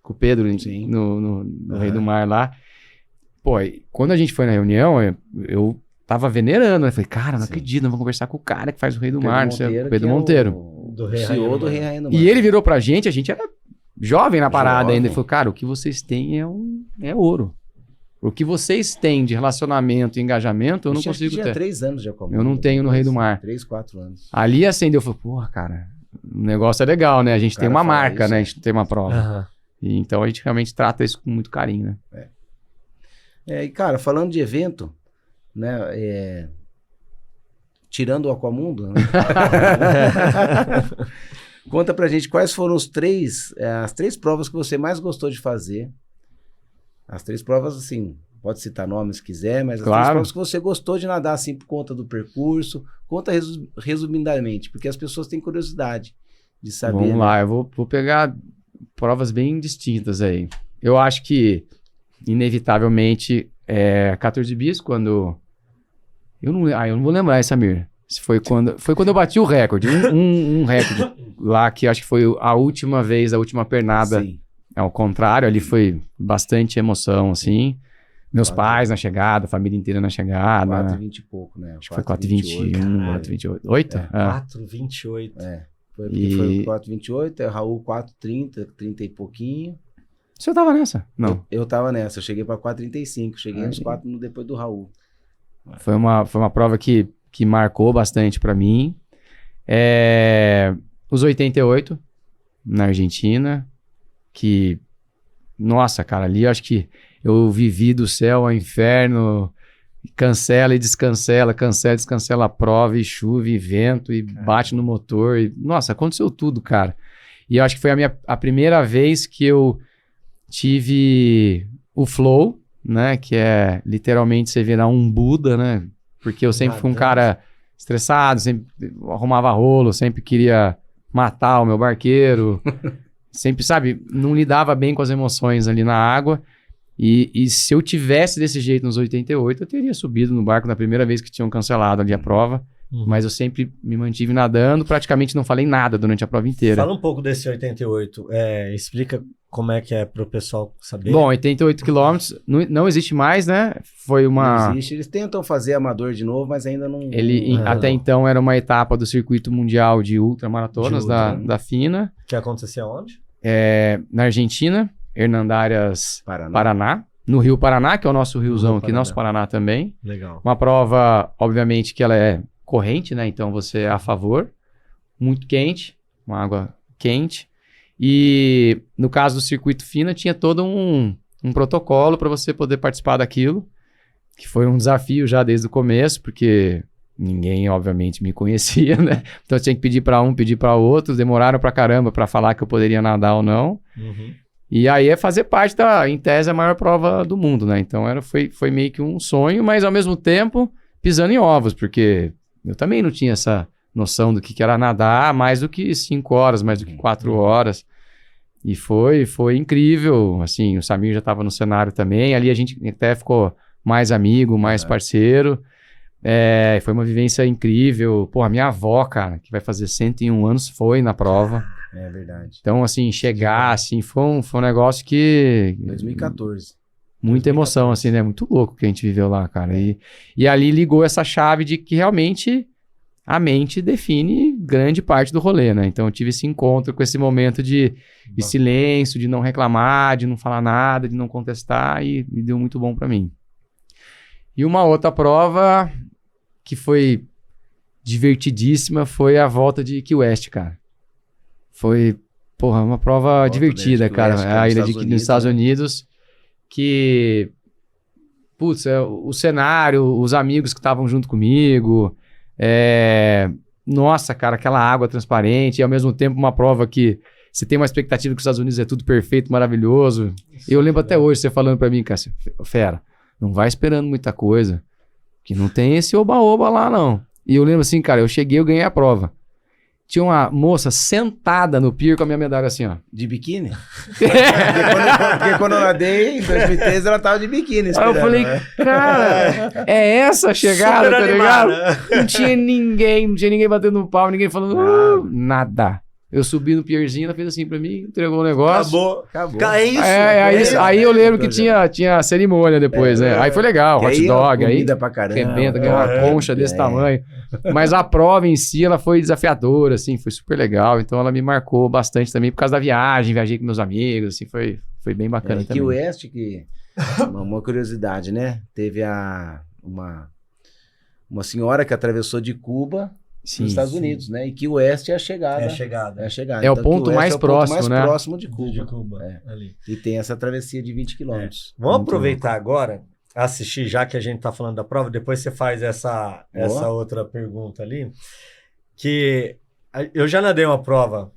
o Pedro no Rei do Mar lá. Pô, quando a gente foi na reunião, eu tava venerando. Eu falei, cara, não acredito, não vou conversar com o cara que faz o Rei do Mar, o Pedro Monteiro. O CEO do Rei Rainha do Mar. E ele virou pra gente, a gente era jovem na parada ainda. Ele falou, cara, o que vocês têm é ouro. O que vocês têm de relacionamento e engajamento, eu não consigo ter. Tinha 3 anos de Aquamundo. Eu não tenho no Rei do Mar. 3, 4 anos. Ali acendeu, eu falei, porra, cara, o negócio é legal, né? A gente tem uma marca, né? A gente tem uma prova. E então a gente realmente trata isso com muito carinho, né? E cara, falando de evento, né? Tirando o Aquamundo, né? Conta pra gente quais foram as 3 provas que você mais gostou de fazer. As 3 provas, assim, pode citar nomes se quiser, mas as 3 provas que você gostou de nadar, assim, por conta do percurso. Conta resumidamente, porque as pessoas têm curiosidade de saber. Vamos lá, eu vou pegar provas bem distintas aí. Eu acho que, inevitavelmente, 14 bis, quando... eu não vou lembrar, Samir. Foi quando eu bati o recorde. Um recorde lá, que acho que foi a última vez, a última pernada. Sim. Ao contrário, ali foi bastante emoção, assim. Meus pais na chegada, a família inteira na chegada. 4,20 e pouco, né? Acho que foi 4,21, 4,28. 8? 4,28. Foi 4,28, Raul 4,30, 30 e pouquinho. O senhor tava nessa? Não. Eu tava nessa, eu cheguei pra 4,35, cheguei uns 4 depois do Raul. Foi uma prova que marcou bastante pra mim. Os 88, na Argentina, que, nossa, cara, ali eu acho que eu vivi do céu ao inferno, cancela e descancela, cancela e descancela a prova, e chuva, e vento, e bate no motor, e, nossa, aconteceu tudo, cara. E eu acho que foi a primeira vez que eu tive o flow, né, que é literalmente você virar um Buda, né, porque eu sempre fui um cara estressado, sempre arrumava rolo, sempre queria matar o meu barqueiro, sempre, sabe, não lidava bem com as emoções ali na água. E se eu tivesse desse jeito nos 88, eu teria subido no barco na primeira vez que tinham cancelado ali a prova Mas eu sempre me mantive nadando, praticamente não falei nada durante a prova inteira. Fala um pouco desse 88. Explica como é que é para o pessoal saber. Bom, 88 quilômetros não existe mais, né? Foi uma... Não existe. Eles tentam fazer amador de novo, mas ainda não... Até então era uma etapa do circuito mundial de ultramaratonas da FINA. Que acontecia onde? Na Argentina, Hernandárias, Paraná. No Rio Paraná, que é o nosso riozão aqui, nosso Paraná também. Legal. Uma prova, obviamente, que ela é corrente, né? Então você é a favor. Muito quente, uma água quente. E no caso do circuito FINA, tinha todo um protocolo para você poder participar daquilo, que foi um desafio já desde o começo, porque ninguém, obviamente, me conhecia, né? Então eu tinha que pedir para um, pedir para outro. Demoraram pra caramba para falar que eu poderia nadar ou não. E aí é fazer parte em tese, a maior prova do mundo, né? Então foi meio que um sonho, mas ao mesmo tempo pisando em ovos, porque eu também não tinha essa noção do que era nadar mais do que 5 horas, mais do que 4 horas. E foi incrível, assim, o Samir já estava no cenário também, ali a gente até ficou mais amigo, mais parceiro. Foi uma vivência incrível. Pô, a minha avó, cara, que vai fazer 101 anos, foi na prova. É verdade. Então, assim, chegar, assim, foi um negócio que... 2014. Muita emoção, assim, né? Muito louco que a gente viveu lá, cara. E ali ligou essa chave de que realmente a mente define grande parte do rolê, né? Então eu tive esse encontro com esse momento de silêncio, de não reclamar, de não falar nada, de não contestar, e deu muito bom pra mim. E uma outra prova que foi divertidíssima foi a volta de Key West, cara. Foi, porra, uma prova divertida, cara. A ilha nos Estados Unidos, que, putz, o cenário, os amigos que estavam junto comigo, nossa, cara, aquela água transparente, e ao mesmo tempo uma prova que você tem uma expectativa que os Estados Unidos é tudo perfeito, maravilhoso. Eu lembro até hoje você falando pra mim, cara, fera, não vai esperando muita coisa, que não tem esse oba-oba lá, não. E eu lembro assim, cara, eu cheguei, eu ganhei a prova. Tinha uma moça sentada no pier com a minha medalha assim, ó. De biquíni? Porque quando eu nadei, em 2013, ela tava de biquíni esperando. Aí eu falei, cara, é essa a chegada, super tá animada. ligado? Não tinha ninguém batendo no pau, ninguém falando nada. Eu subi no pierzinho, ela fez assim pra mim, entregou o negócio. Acabou. É isso. Aí eu lembro que tinha cerimônia depois, né? Aí foi legal, hot dog, aí comida pra caramba. arrebenta, ganhou uma concha desse tamanho. Mas a prova em si, ela foi desafiadora, assim, foi super legal. Então ela me marcou bastante também por causa da viagem, viajei com meus amigos, assim, foi bem bacana também. Key West, que uma curiosidade, né? Teve uma senhora que atravessou de Cuba nos Estados Unidos, né? E Key West é a chegada. É o ponto mais próximo, né? Próximo de Cuba. De Cuba. Ali. E tem essa travessia de 20 quilômetros. Vamos aproveitar agora, assistir, já que a gente tá falando da prova, depois você faz essa outra pergunta ali, que eu já nadei uma prova,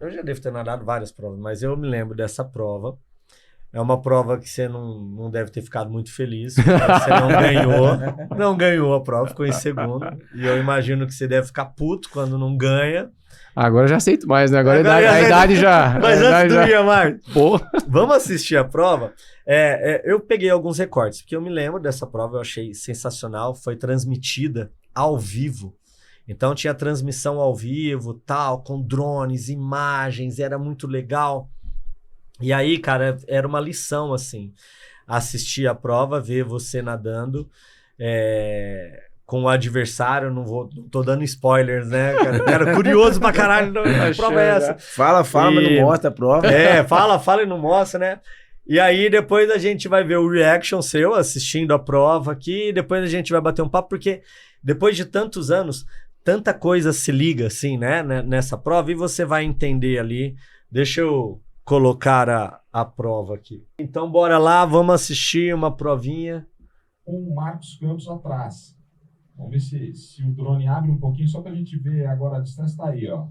eu já devo ter nadado várias provas, mas eu me lembro dessa prova. É uma prova que você não deve ter ficado muito feliz. Você não ganhou a prova, ficou em segundo. E eu imagino que você deve ficar puto quando não ganha. Agora eu já aceito mais, né? Agora a idade já... Mas antes do Iamar, pô, vamos assistir a prova. Eu peguei alguns recortes, porque eu me lembro dessa prova, eu achei sensacional. Foi transmitida ao vivo. Então tinha transmissão ao vivo, tal, com drones, imagens, era muito legal. E aí, cara, era uma lição, assim, assistir a prova, ver você nadando com o adversário, não tô dando spoilers, né, cara? Era curioso pra caralho, a prova é essa. Fala, mas não mostra a prova. Fala e não mostra, né? E aí, depois a gente vai ver o reaction seu assistindo a prova aqui, e depois a gente vai bater um papo, porque depois de tantos anos, tanta coisa se liga, assim, né, nessa prova, e você vai entender ali. Deixa eu colocar a prova aqui. Então, bora lá, vamos assistir uma provinha. Com o Marcos Campos atrás. Vamos ver se o drone abre um pouquinho, só pra gente ver agora a distância tá aí, ó.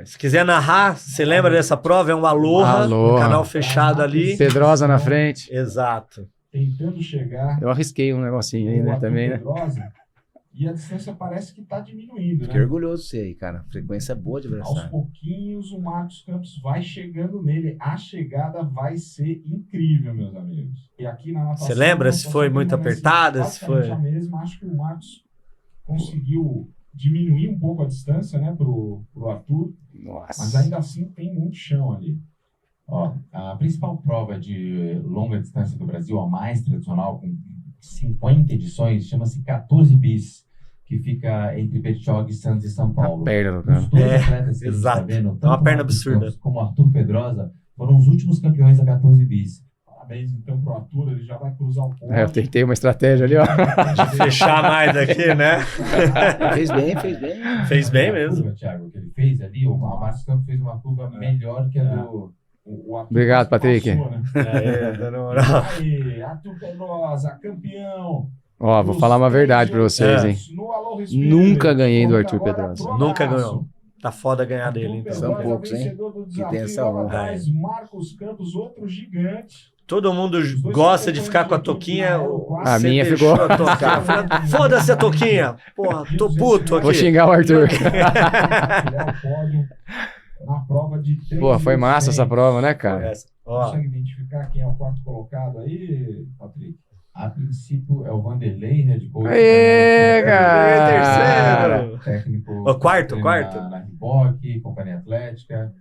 Se quiser narrar, você lembra dessa prova? É um Aloha, um canal fechado ali. Pedrosa na frente. Exato. Tentando chegar. Eu arrisquei um negocinho aí, né, também, né? E a distância parece que tá diminuindo, Fiquei né? orgulhoso de você aí, cara. Frequência boa de Aos adversário. pouquinhos o Marcos Campos vai chegando nele. A chegada vai ser incrível, meus amigos. E aqui na natação, você lembra se foi muito apertada? Se foi... a mesma. Acho que o Marcos conseguiu diminuir um pouco a distância, né, pro Arthur, mas ainda assim tem muito chão ali. Ó, a principal prova de longa distância do Brasil, a mais tradicional, com 50 edições, chama-se 14 bis, que fica entre Bertioga, Santos e São Paulo. A perna do cara. Os dois atletas que exato. a gente tá vendo, É uma tanto perna Marcos absurda. Campos como Arthur Pedrosa, foram os últimos campeões da 14 bis. Parabéns, então, pro Arthur, ele já vai cruzar o ponto. Eu tentei uma estratégia ali, ó. Fechar mais aqui, né? Fez bem, fez bem. Fez bem A mesmo. curva, Thiago, que ele fez ali, o Marcos Campos fez uma curva melhor que a do... O Arthur Obrigado, Patrick. passou, né? Dando moral. Aí, Arthur Pedrosa, campeão. Ó, vou falar uma verdade pra vocês, hein? No Alô Respire. Nunca ganhei do Arthur Agora, Pedrosa. pro Nunca abraço. ganhou. Tá foda ganhar dele, então. São poucos, hein, vencedor do que tem desafio, essa logo honra. atrás, Marcos Campos, outro gigante. Todo mundo gosta de ficar com a toquinha. A Você minha deixou ficou. a toquinha. Foda-se a toquinha. Porra, tô puto aqui. Vou xingar o Arthur. Na prova de 3 Pô, foi massa essa prova, né, cara? Essa. Ó, Consegue identificar quem é o quarto colocado aí, Patrick? A princípio é o Vanderlei, head coach. Aê, cara! terceiro. Técnico. Ó, quarto. Na Riboc, Companhia Atlética.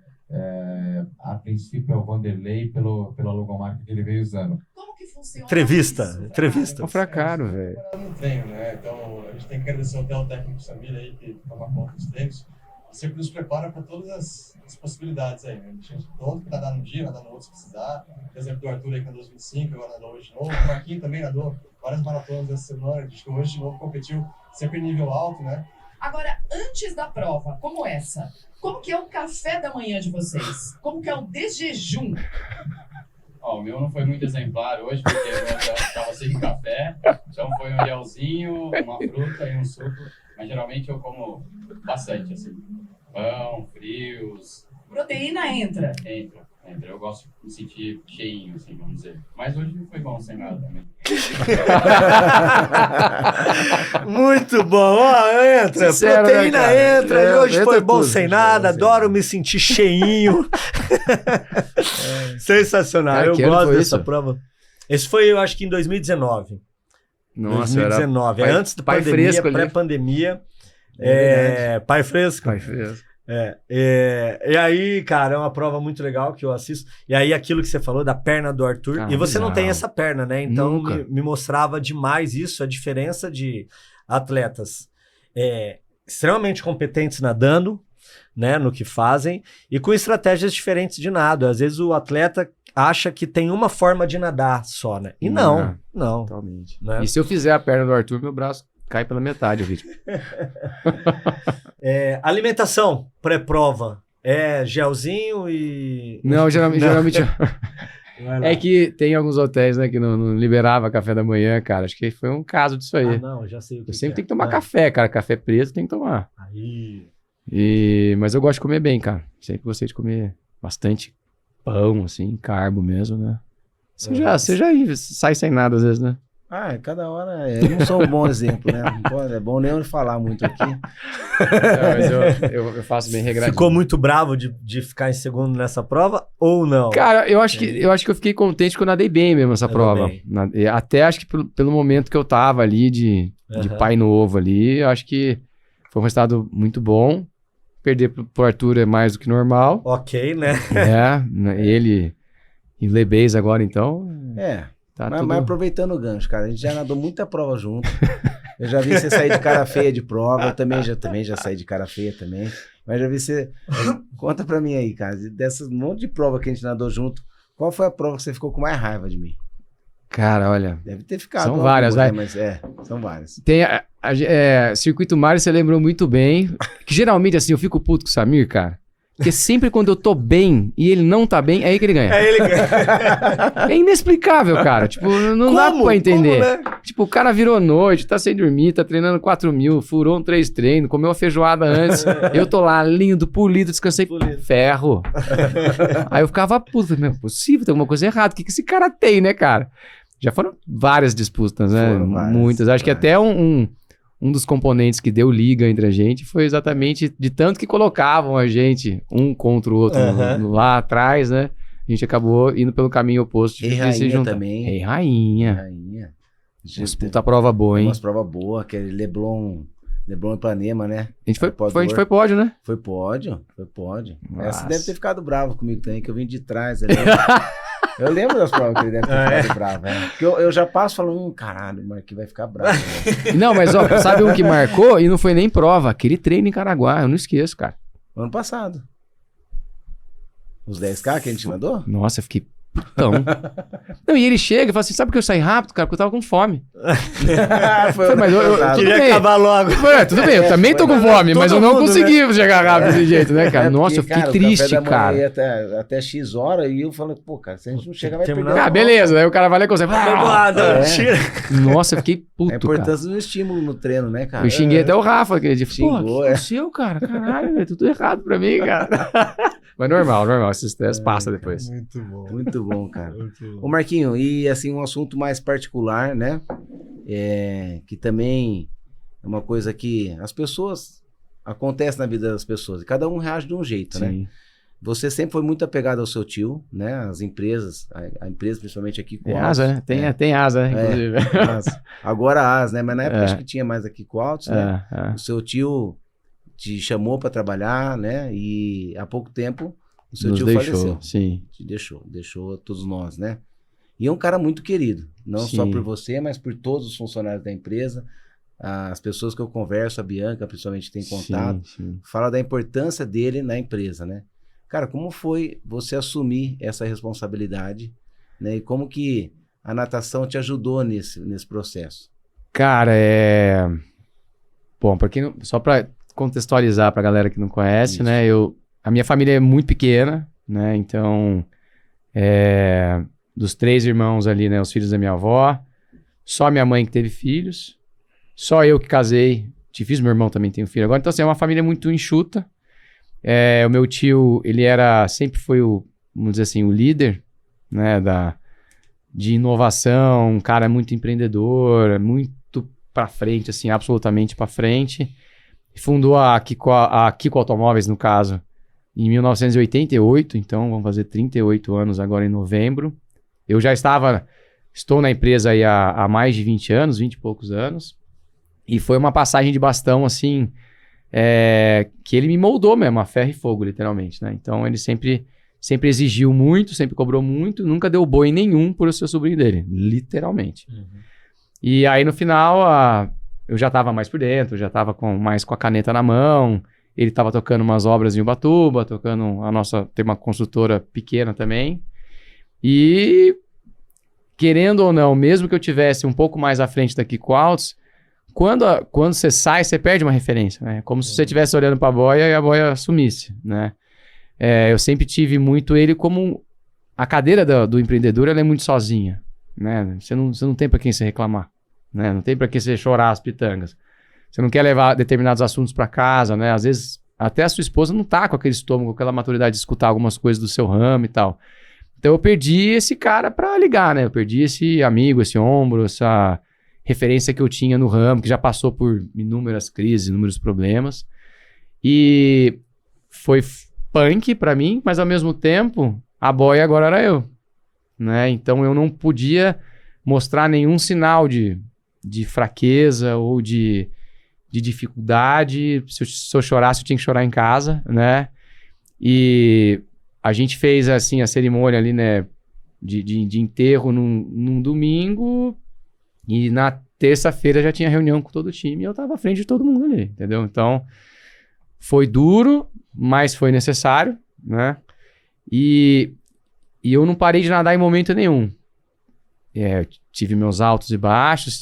A princípio é o Vanderlei pela logomarca que ele veio usando. Como que funciona Entrevista. isso? Entrevista. Tô fracaro, velho. No treino, né? Então a gente tem que agradecer até o técnico Samir aí que toma conta dos treinos e sempre nos prepara para todas as possibilidades aí, né? A gente todo que nadar no dia, nadar no outro se precisar. Por exemplo, do Arthur aí que nadou os 25, agora nadou hoje de novo. O Marquinhos também nadou várias maratonas essa semana, acho que hoje de novo competiu sempre em nível alto, né? Agora, antes da prova, como essa, como que é o café da manhã de vocês? Como que é o desjejum? Ó, o meu não foi muito exemplar hoje, porque eu já estava sem café. Então foi um gelzinho, uma fruta e um suco. Mas geralmente eu como bastante, assim. Pão, frios. Proteína entra. Entra. Eu gosto de me sentir cheinho, assim, vamos dizer. Mas hoje não foi bom sem nada também. Muito bom. Ó, entra. Sincero, Proteína né, cara? entra. E hoje Entra foi bom tudo, sem já, nada. sem Adoro nada. me sentir cheinho. Sensacional. Cara, Eu que ano gosto foi dessa isso? prova. Esse foi, eu acho que em 2019. Nossa, era 2019. pai- Antes do pai pandemia, fresco ali. pré-pandemia. Pai fresco. pai fez. E aí, cara, é uma prova muito legal que eu assisto. E aí, aquilo que você falou da perna do Arthur. Ah, e você não tem bizarro. essa perna, né? Então, Nunca. me mostrava demais isso, a diferença de atletas extremamente competentes nadando, né? No que fazem, e com estratégias diferentes de nado. Às vezes o atleta acha que tem uma forma de nadar só, né? E não. Totalmente. Né? E se eu fizer a perna do Arthur, meu braço cai pela metade o ritmo. Alimentação pré-prova. Gelzinho e. Não, geralmente Vai lá. é que tem alguns hotéis, né, que não liberava café da manhã, cara. Acho que foi um caso disso aí. Ah, não, já sei o que Eu sempre é. tenho que tomar café, cara. Café preto tem que tomar. Aí. Mas eu gosto de comer bem, cara. Sempre gostei de comer bastante pão, assim, carbo mesmo, né? Você já sai sem nada às vezes, né? Cada hora. Eu não sou um bom exemplo, né? Não pode, é bom nem eu falar muito aqui. Mas eu faço bem regradinho. Ficou muito bravo de ficar em segundo nessa prova ou não? Cara, eu acho que eu fiquei contente que eu nadei bem mesmo essa Nadou prova. bem. Até acho que pelo momento que eu tava ali de Aham. pai novo ali, eu acho que foi um resultado muito bom. Perder pro Arthur é mais do que normal. Ok, né? Ele e o Lebeis agora, então. Tá mas, tudo... mas aproveitando o gancho, cara, a gente já nadou muita prova junto. Eu já vi você sair de cara feia de prova, eu também já saí de cara feia também. Mas já vi você. Conta pra mim aí, cara, dessas monte de prova que a gente nadou junto, qual foi a prova que você ficou com mais raiva de mim? Cara, olha. Deve ter ficado. São várias, vai. Mas são várias. Tem Circuito Mário, você lembrou muito bem. Que geralmente, assim, eu fico puto com o Samir, cara. Porque sempre quando eu tô bem e ele não tá bem, é aí que ele ganha. É ele que... É inexplicável, cara. Tipo, não dá pra entender. Como, né? Tipo, o cara virou noite, tá sem dormir, tá treinando 4.000, furou 3 treinos, comeu uma feijoada antes. Eu tô lá, lindo, polido, descansei. Polido. Ferro. Aí eu ficava puto. Falei, meu, é possível, tem alguma coisa errada. O que esse cara tem, né, cara? Já foram várias disputas, né? Foram várias, Muitas. Acho que até um dos componentes que deu liga entre a gente foi exatamente de tanto que colocavam a gente um contra o outro lá atrás, né? A gente acabou indo pelo caminho oposto de Rei se Rainha juntar. também. Rei Rainha. Rainha. Puta prova boa, hein? Umas provas boas, aquele Leblon LeBron Ipanema, né? A gente foi pódio, né? Foi pódio. Nossa. Essa deve ter ficado bravo comigo também, que eu vim de trás ali. Eu lembro das provas que ele deve ter ficado bravo, né? Porque eu já passo falando, caralho, o Marquinhos vai ficar bravo. Né? Não, mas ó, sabe um que marcou e não foi nem prova? Aquele treino em Caraguá, eu não esqueço, cara. Ano passado. Os 10K que a gente mandou? Nossa, eu fiquei putão. Não, e ele chega e fala assim, sabe por que eu saí rápido, cara? Porque eu tava com fome. Mas eu Queria acabar logo. Tudo bem, eu também tô com fome, mas eu não consegui chegar rápido desse jeito, né, cara? Nossa, eu fiquei triste, cara. Até X hora e eu falei, pô, cara, se a gente não chegar, vai perder. Ah, beleza, aí o cara vai lá e consegue. Nossa, eu fiquei puto, a importância do estímulo no treino, né, cara? Eu xinguei até o Rafa, aquele dia. Xingou, que aconteceu, cara? Caralho, é tudo errado pra mim, cara. Mas normal, esses estresse passa depois. Muito bom, cara. Ô, Marquinho, e assim, um assunto mais particular, né? Que também é uma coisa que as pessoas, acontece na vida das pessoas, e cada um reage de um jeito, né? Você sempre foi muito apegado ao seu tio, né? As empresas, a empresa principalmente aqui com Altos. Asa, né? Tem asa, inclusive. Agora a asa, né? Mas na época acho que tinha mais aqui com Altos, né? O seu tio te chamou para trabalhar, né? E há pouco tempo o seu tio faleceu. Sim. Te deixou todos nós, né? E é um cara muito querido, não só por você, mas por todos os funcionários da empresa, as pessoas que eu converso, a Bianca principalmente tem contato, fala da importância dele na empresa, né? Cara, como foi você assumir essa responsabilidade, né? E como que a natação te ajudou nesse processo? Cara, Bom, só para contextualizar para a galera que não conhece, isso, né? A minha família é muito pequena, né? Então, dos 3 irmãos ali, né? Os filhos da minha avó, só minha mãe que teve filhos, só eu que casei, fiz, meu irmão também tem um filho agora. Então, assim, é uma família muito enxuta. O meu tio, ele sempre foi vamos dizer assim, o líder, né? De inovação, um cara muito empreendedor, muito para frente, assim, absolutamente para frente. Fundou a Kiko Automóveis, no caso, em 1988, então vamos fazer 38 anos agora em novembro. Eu já estou na empresa aí há mais de 20 anos, 20 e poucos anos, e foi uma passagem de bastão, assim, que ele me moldou mesmo, a ferro e fogo, literalmente, né? Então ele sempre exigiu muito, sempre cobrou muito, nunca deu boi nenhum por eu ser sobrinho dele, literalmente. E aí no final, eu já estava mais por dentro, já estava mais com a caneta na mão, ele estava tocando umas obras em Ubatuba, tem uma construtora pequena também, e querendo ou não, mesmo que eu tivesse um pouco mais à frente daqui com Altos, quando você sai, você perde uma referência, né? Como se você estivesse olhando para a boia e a boia sumisse, né? Eu sempre tive muito ele como a cadeira do empreendedor, ela é muito sozinha, né? Você não tem para quem se reclamar, né? Não tem para quem você chorar as pitangas. Você não quer levar determinados assuntos para casa, né? Às vezes até a sua esposa não tá com aquele estômago, com aquela maturidade de escutar algumas coisas do seu ramo e tal. Então eu perdi esse cara para ligar, né? Eu perdi esse amigo, esse ombro, essa referência que eu tinha no ramo, que já passou por inúmeras crises, inúmeros problemas. E foi punk para mim, mas ao mesmo tempo, a boia agora era eu, né? Então eu não podia mostrar nenhum sinal de fraqueza ou de dificuldade. Se eu chorasse, eu tinha que chorar em casa, né? E a gente fez, assim, a cerimônia ali, né, de enterro num domingo, e na terça-feira já tinha reunião com todo o time e eu tava à frente de todo mundo ali, entendeu? Então, foi duro, mas foi necessário, né? E eu não parei de nadar em momento nenhum. Tive meus altos e baixos,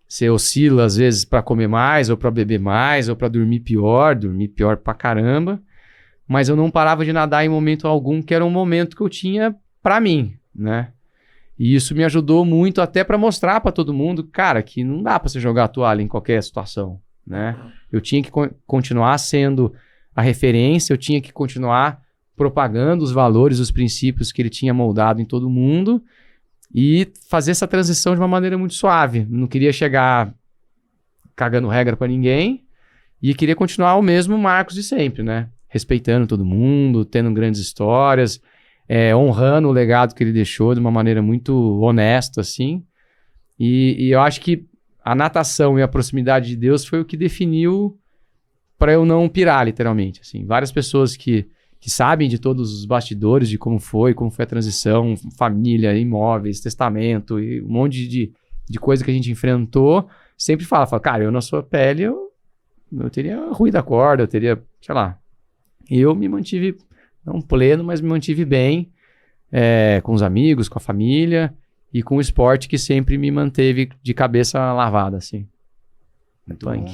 você oscila às vezes para comer mais, ou para beber mais, ou para dormir pior pra caramba, mas eu não parava de nadar em momento algum, que era um momento que eu tinha para mim, né? E isso me ajudou muito até para mostrar para todo mundo, cara, que não dá para você jogar a toalha em qualquer situação, né? Eu tinha que continuar sendo a referência, eu tinha que continuar propagando os valores, os princípios que ele tinha moldado em todo mundo e fazer essa transição de uma maneira muito suave. Não queria chegar cagando regra para ninguém e queria continuar o mesmo Marcos de sempre, né? Respeitando todo mundo, tendo grandes histórias, honrando o legado que ele deixou de uma maneira muito honesta, assim. E eu acho que a natação e a proximidade de Deus foi o que definiu para eu não pirar, literalmente. Assim, várias pessoas que sabem de todos os bastidores, de como foi a transição, família, imóveis, testamento e um monte de coisa que a gente enfrentou, sempre fala, cara, eu na sua pele, eu teria ruído da corda, eu teria, sei lá. Eu me mantive, não pleno, mas me mantive bem, com os amigos, com a família e com o esporte que sempre me manteve de cabeça lavada, assim. Muito bom.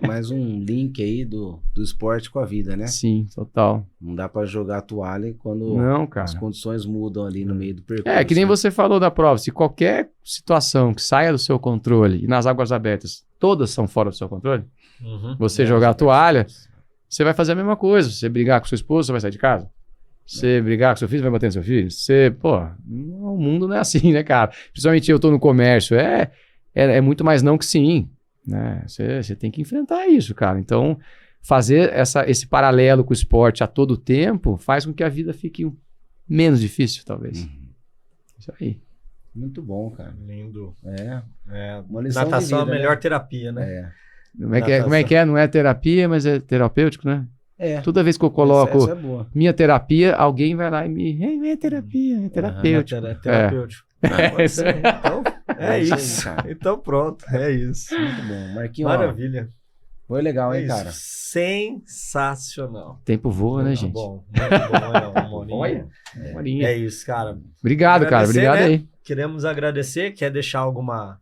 Mais um link aí do esporte com a vida, né? Sim, total. Não dá pra jogar a toalha quando as condições mudam ali no meio do percurso. Que nem você falou da prova. Se qualquer situação que saia do seu controle e nas águas abertas, todas são fora do seu controle, você jogar a toalha, você vai fazer a mesma coisa. Você brigar com sua esposa, você vai sair de casa. Você brigar com seu filho, vai bater no seu filho. O mundo não é assim, né, cara? Principalmente eu tô no comércio. É muito mais não que sim. Né? Você tem que enfrentar isso, cara. Então, fazer esse paralelo com o esporte a todo tempo faz com que a vida fique menos difícil, talvez. Isso aí. Muito bom, cara. Lindo. Uma lição natação de vida, é a melhor né? terapia, né? Como é que é? Não é terapia, mas é terapêutico, né? Toda vez que eu coloco essa é boa. minha terapia, alguém vai lá e me... É terapia, é terapêutico. É terapêutico. Então, isso. Cara. Então pronto, é isso. Muito bom. Marquinho, maravilha. Foi legal, hein, cara? Sensacional. Tempo voa, né, gente? Bom, muito bom. Uma horinha. É isso, cara. Obrigado, cara. Obrigado, né? Aí. Queremos agradecer. Quer deixar alguma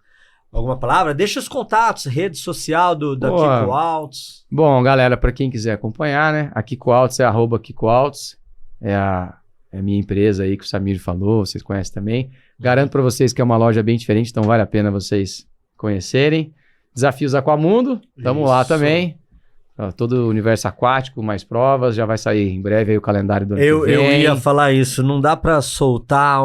palavra? Deixa os contatos, rede social da Kiko Altos. Bom, galera, para quem quiser acompanhar, né? A Kiko Altos é @KikoAltos. É a minha empresa aí que o Samir falou, vocês conhecem também. Garanto para vocês que é uma loja bem diferente, então vale a pena vocês conhecerem. Desafios Aquamundo, estamos lá também. Todo o universo aquático, mais provas, já vai sair em breve aí o calendário do ano que vem. Eu ia falar isso, não dá pra soltar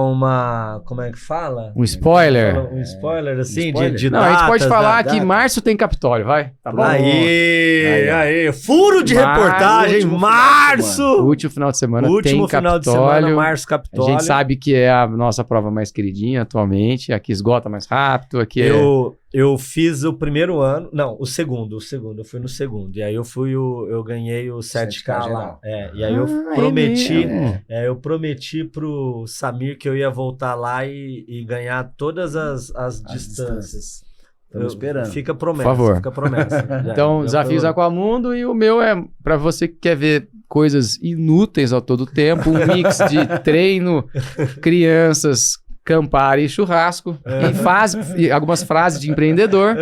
como é que fala? Um spoiler? Um spoiler, assim, spoiler? de não, datas, a gente pode falar que data. março tem Capitólio, vai? Tá bom? Aí. Furo de reportagem, março! O último final de semana último tem final Capitólio. de semana, março, Capitólio. A gente sabe que é a nossa prova mais queridinha atualmente, aqui esgota mais rápido, aqui Eu fiz o primeiro ano, não, o segundo, eu fui no segundo, e aí eu ganhei o 7K lá, e aí eu prometi pro Samir que eu ia voltar lá e ganhar todas as distâncias. Estamos esperando. Fica promessa, Por favor. Fica promessa. Então, Desafios Aquamundo, e o meu é para você que quer ver coisas inúteis ao todo tempo, um mix de treino, crianças, Campari e churrasco, e algumas frases de empreendedor,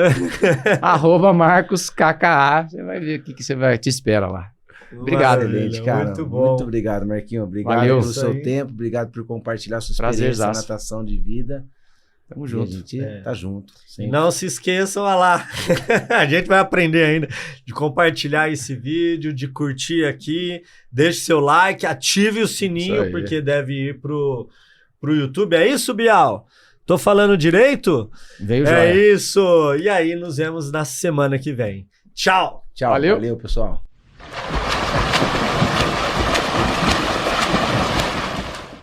@MarcosKKA, você vai ver o que você vai te espera lá. Obrigado. Excelente, cara. Muito bom. Muito obrigado, Marquinho. Obrigado Valeu. pelo seu tempo, obrigado por compartilhar sua experiência na natação de vida. Tamo junto. A gente tá junto. E não se esqueçam, olha lá, a gente vai aprender ainda de compartilhar esse vídeo, de curtir aqui, deixe seu like, ative o sininho, porque deve ir pro YouTube. É isso, Bial? Tô falando direito? Veio já. É joia. isso. E aí, nos vemos na semana que vem. Tchau. Tchau. Valeu, pessoal.